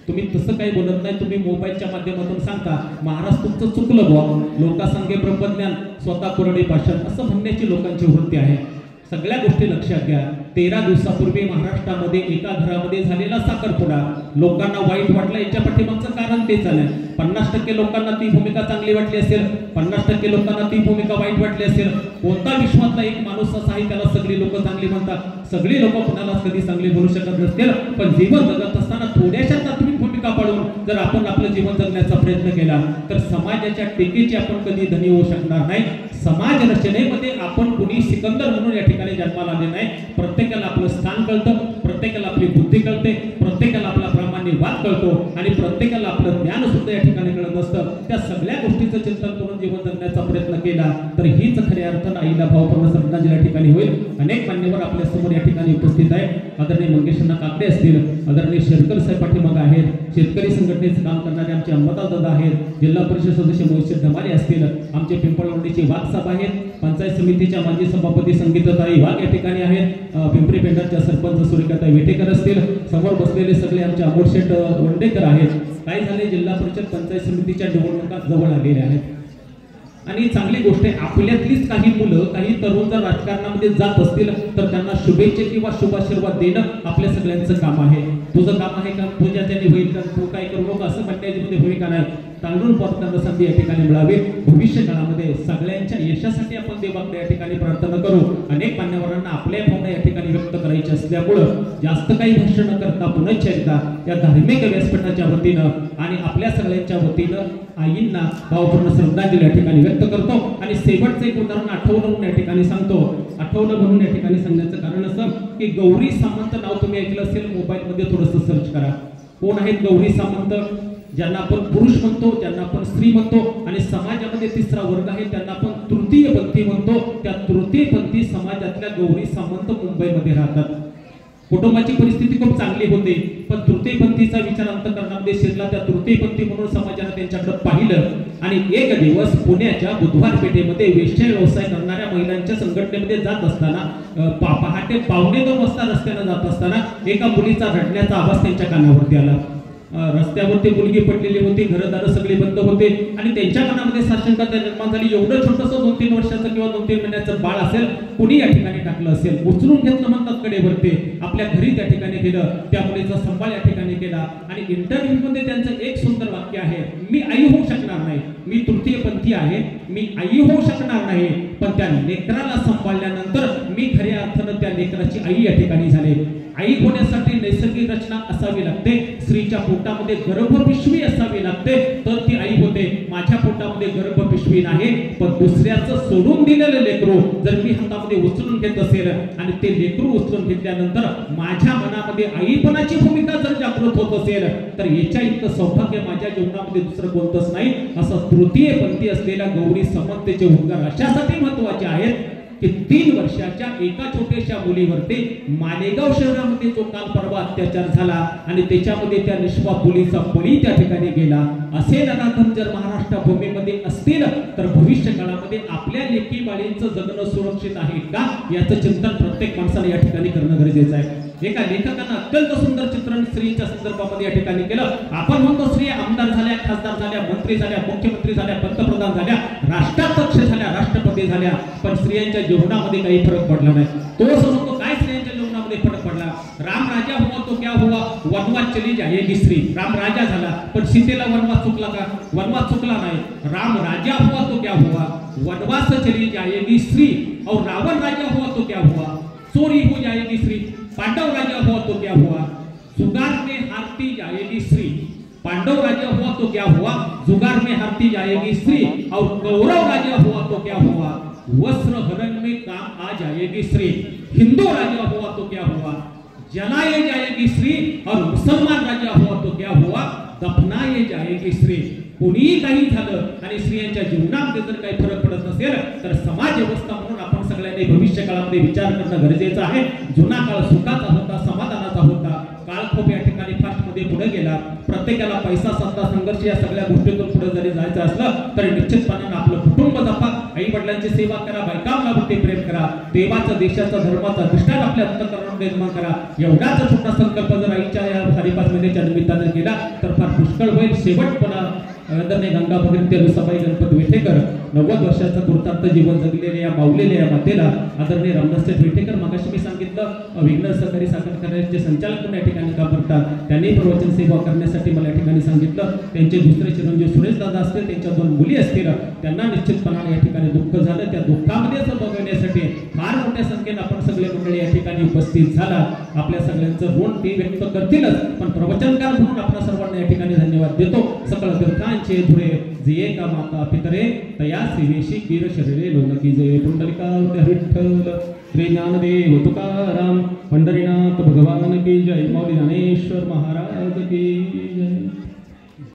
तुम्ही तसं काही बोलत नाही. तुम्ही मोबाईलच्या माध्यमातून सांगता महाराज तुमचं चुकलं बुवा, लोकांसंगे ब्रह्मज्ञान स्वतः कोरडे भाषण असं म्हणण्याची लोकांची वृत्ती आहे. सगळ्या गोष्टी लक्षात घ्या. 13 दिवसापूर्वी महाराष्ट्रामध्ये एका घरामध्ये झालेला साखरपुडा लोकांना वाईट वाटला. याच्या पाठीमागचं कारण तेच आहे. 50% लोकांना ती भूमिका चांगली वाटली असेल, 50% लोकांना ती भूमिका वाईट वाटली असेल. कोणता विश्वातला एक माणूस असा आहे त्याला सगळी लोक चांगली म्हणतात? सगळी लोक कोणाला कधी चांगली म्हणू शकत नसतील. पण जीवन जगत असताना थोड्याशा तात्विक भूमिका पाळून जर आपण आपलं जीवन जगण्याचा प्रयत्न केला तर समाजाच्या टेकीची आपण कधी धनी होऊ शकणार नाही. समाज रचनेमध्ये आपण कुणी सिकंदर म्हणून या ठिकाणी जन्माला आले नाही. प्रत्येकाला आपलं स्थान कळतं, प्रत्येकाला आपली बुद्धी कळते, प्रत्येकाला आपला प्रामाण्यवाद कळतो आणि प्रत्येकाला आपलं ज्ञान सुद्धा या ठिकाणी कळत असतं. त्या सगळ्या गोष्टीचं चिंतन करून जीवन जगण्याचा प्रयत्न केला तर हीच खऱ्या अर्थानं आईला भावपूर्ण श्रद्धांजली या ठिकाणी होईल. अनेक मान्यवर आपल्या समोर या ठिकाणी उपस्थित आहेत. आदरणीय मंगेशना काकडे असतील, आदरणीय शेरकर साहेब पाठीमागे आहेत, शेतकरी संघटनेचं काम करणारे आमचे अंबादास दादा आहेत, जिल्हा परिषद सदस्य मोहित धमाले असतील, आमचे पिंपळवंडीचे वाघ साहेब आहेत, पंचायत समितीच्या माजी सभापती संगीताताई वाघ या ठिकाणी आहेत, पिंपरी पेंढारच्या सरपंच सुरेखाताई विटेकर असतील, समोर बसलेले सगळे आमचे अमोल शेठ वंडेकर आहेत. काय झाले, जिल्हा परिषद पंचायत समितीच्या निवडणुका जवळ आलेल्या आहेत आणि चांगली गोष्ट आहे. आपल्यातलीच काही मुलं, काही तरुण जर राजकारणामध्ये जात असतील तर त्यांना शुभेच्छा किंवा शुभाशीर्वाद देणं आपल्या सगळ्यांचं काम आहे. तुझं काम आहे का? तुझ्या त्याने होईल का? तू काय करू नको असं म्हणण्याची भूमिका नाही. तांडून पडताना संधी या ठिकाणी मिळावी. भविष्य काळामध्ये सगळ्यांच्या यशासाठी आपण देवाकडे या ठिकाणी प्रार्थना करू. अनेक मान्यवरांना आपल्या भावना या ठिकाणी व्यक्त करायची असल्यामुळं जास्त काही भाष्य न करता पुनश्च एकदा या धार्मिक व्यासपीठाच्या वतीनं आणि आपल्या सगळ्यांच्या वतीनं आईंना भावपूर्ण श्रद्धांजली या ठिकाणी व्यक्त करतो. आणि शेवटचं एक उदाहरण आठवलं म्हणून या ठिकाणी सांगतो. आठवलं म्हणून या ठिकाणी सांगण्याचं कारण असं की गौरी सामंत नाव तुम्ही ऐकलं असेल, मोबाईलमध्ये थोडंसं सर्च करा. कोण आहेत गौरी सामंत? ज्यांना आपण पुरुष म्हणतो, ज्यांना आपण स्त्री म्हणतो आणि समाजामध्ये तिसरा वर्ग आहे त्यांना आपण तृतीयपंथी म्हणतो. त्या तृतीयपंथी समाजातल्या गौरी सामंत मुंबईमध्ये राहतात. कुटुंबाची परिस्थिती खूप चांगली होती पण तृतीयपंथीचा विचार अंतःकरणामध्ये शिरला. त्या तृतीयपंथी म्हणून समाजाने त्यांच्याकडे पाहिलं आणि एक दिवस पुण्याच्या बुधवार पेठेमध्ये वेश्या व्यवसाय करणाऱ्या महिलांच्या संघटनेमध्ये जात असताना पहाटे 2:15 वाजता रस्त्याने जात असताना एका मुलीचा रडण्याचा आवाज त्यांच्या कानावरती आला. रस्त्यावरती मुलगी पडलेली होती, घरदार सगळे बंद होते आणि त्यांच्या मनामध्ये साशंकता निर्माण झाली. एवढं छोटंसं 2-3 वर्षाचं किंवा 2-3 महिन्याचं बाळ असेल, कुणी या ठिकाणी टाकलं असेल, उचलून घेतलं म्हणतात कडेवरती, आपल्या घरी त्या ठिकाणी गेलं, त्या मुलीचा सांभाळ या ठिकाणी केला आणि इंटरव्ह्यू मध्ये त्यांचं एक सुंदर वाक्य आहे, मी आई होऊ शकणार नाही, मी तृतीयपंथी आहे, मी आई होऊ शकणार नाही, पण त्या लेकराला सांभाळल्यानंतर मी खऱ्या अर्थानं त्या लेकराची आई या ठिकाणी झाले. आई होण्यासाठी नैसर्गिक रचना असावी लागते, स्त्रीच्या पोटामध्ये गर्भपिशवी असावी लागते तर ती आई होते. माझ्या पोटामध्ये गर्भपिशवी नाही पण दुसऱ्याचं सोडून दिलेलं लेकरू जर मी हातामध्ये उचलून घेत असेल आणि ते लेकरू उचलून घेतल्यानंतर माझ्या मनामध्ये आईपणाची भूमिका जर जागृत होत असेल तर याच्या इतकं सौभाग्य माझ्या जीवनामध्ये दुसरं कोणतंच नाही. असं तृतीयपंथी असलेल्या गौरी सामंतचे उद्गार अशासाठी महत्वाचे आहेत की 3 वर्षाच्या एका छोट्याशा मुलीवरती मालेगाव शहरामध्ये जो काल परवा अत्याचार झाला आणि त्याच्यामध्ये त्या निष्पाप मुलीचा बळी त्या ठिकाणी गेला. असे नराधम जर महाराष्ट्र भूमीमध्ये असतील तर भविष्य काळामध्ये आपल्या लेकी बाळींचं जगणं सुरक्षित आहे का याचं चिंतन प्रत्येक माणसाने या ठिकाणी करणं गरजेचं आहे. एका लेखकानं अत्यंत सुंदर चित्रण स्त्रीच्या संदर्भामध्ये या ठिकाणी केलं. आपण म्हणतो स्त्रिया आमदार झाल्या, खासदार झाल्या, मंत्री झाल्या, मुख्यमंत्री झाल्या, पंतप्रधान झाल्या, राष्ट्राध्यक्ष झाल्या, राष्ट्रपती झाल्या, पण स्त्रियांच्या जीवनामध्ये काही फरक पडला नाही. तो म्हणतो काय स्त्रियांच्या जीवनामध्ये फरक पडला? राम राजा हुआ तो क्या हुआ, वनवास चली जाएगी स्त्री. राम राजा झाला पण सीतेला वनवास चुकला का? वनवास चुकला नाही. राम राजा हुआ तो क्या हुआ, वनवास चली जाएगी स्त्री. और रावण राजा हुआ तो क्या हुआ, चोरी हो जाएगी स्त्री. पांडव राजा हुआ तो क्या हुआ, सुगार में हारती जाएगी स्त्री. पांडव राजा हुआ तो क्या हुआ, जुगार में हारती जाएगी स्त्री, और कौरव राजा हुआ तो क्या हुआ, वस्त्र हरण में काम आ जाएगी स्त्री। हिंदू राजा हुआ तो क्या हुआ, जलाए जाएगी स्त्री, और मुसलमान राजा हुआ तो क्या हुआ, दफनाए जाएगी स्त्री। कोणीही काही झालं आणि स्त्रियांच्या जीवनामध्ये जर काही फरक पडत नसेल तर समाज व्यवस्था म्हणून आपण सगळ्यांनी भविष्य काळामध्ये विचार करणं गरजेचं आहे। जुना काळ सुखाचा होता, समाधानाचा होता, काळ खूप या ठिकाणी फास्ट मध्ये पुढे गेला। प्रत्येकाला पैसा, सत्ता, संघर्ष या सगळ्या गोष्टीतून पुढे जरी जायचं असलं तर निश्चितपणाने आपलं कुटुंब जपा, आई वडिलांची सेवा करा, बायकांना प्रेम करा, देवाचा, देशाचा, धर्माचा दृष्टांत आपल्या अंतःकरणात निर्माण करा। एवढाच छोटा संकल्प जर आईच्या या 5.5 महिन्याच्या निमित्ताने केला तर फार पुष्कळ होईल। शेवटपणा आदरणीय गंगा भगिनी अनुसाबाई गणपत विठेकर 90 वर्षाचं कृतार्थ जीवन जगलेल्या या माऊलेल्या या मातेला आदरणीय रामदास विठेकर, मागाशी मी सांगितलं विघ्न सहकारी साखर कारखान्याचे संचालक म्हणून या ठिकाणी काम करतात, त्यांनी प्रवचन सेवा करण्यासाठी मला या ठिकाणी सांगितलं। त्यांचे दुसरे चिरंजीव सुरेश दादा असतील, त्यांच्या 2 मुली असतील, त्यांना निश्चितपणाने या ठिकाणी दुःख झालं, त्या दुःखामध्ये सहभाग फार मोठ्या संख्येने आपण सगळे मंडळी या ठिकाणी उपस्थित झाला। आपल्या सगळ्यांचं ऋण ते व्यक्त करतीलच, पण प्रवचनकार म्हणून आपण सर्वांना या ठिकाणी धन्यवाद देतो। सकळ तीर्थांचे धुरे जिये का माता पितरे, तया सेवेशी कीर शरीरे लोणकी जय। पुंडलिका विठ्ठल, श्री ज्ञानदेव तुकाराम, पंढरीनाथ भगवान की जय। माऊली ज्ञानेश्वर महाराज की जय।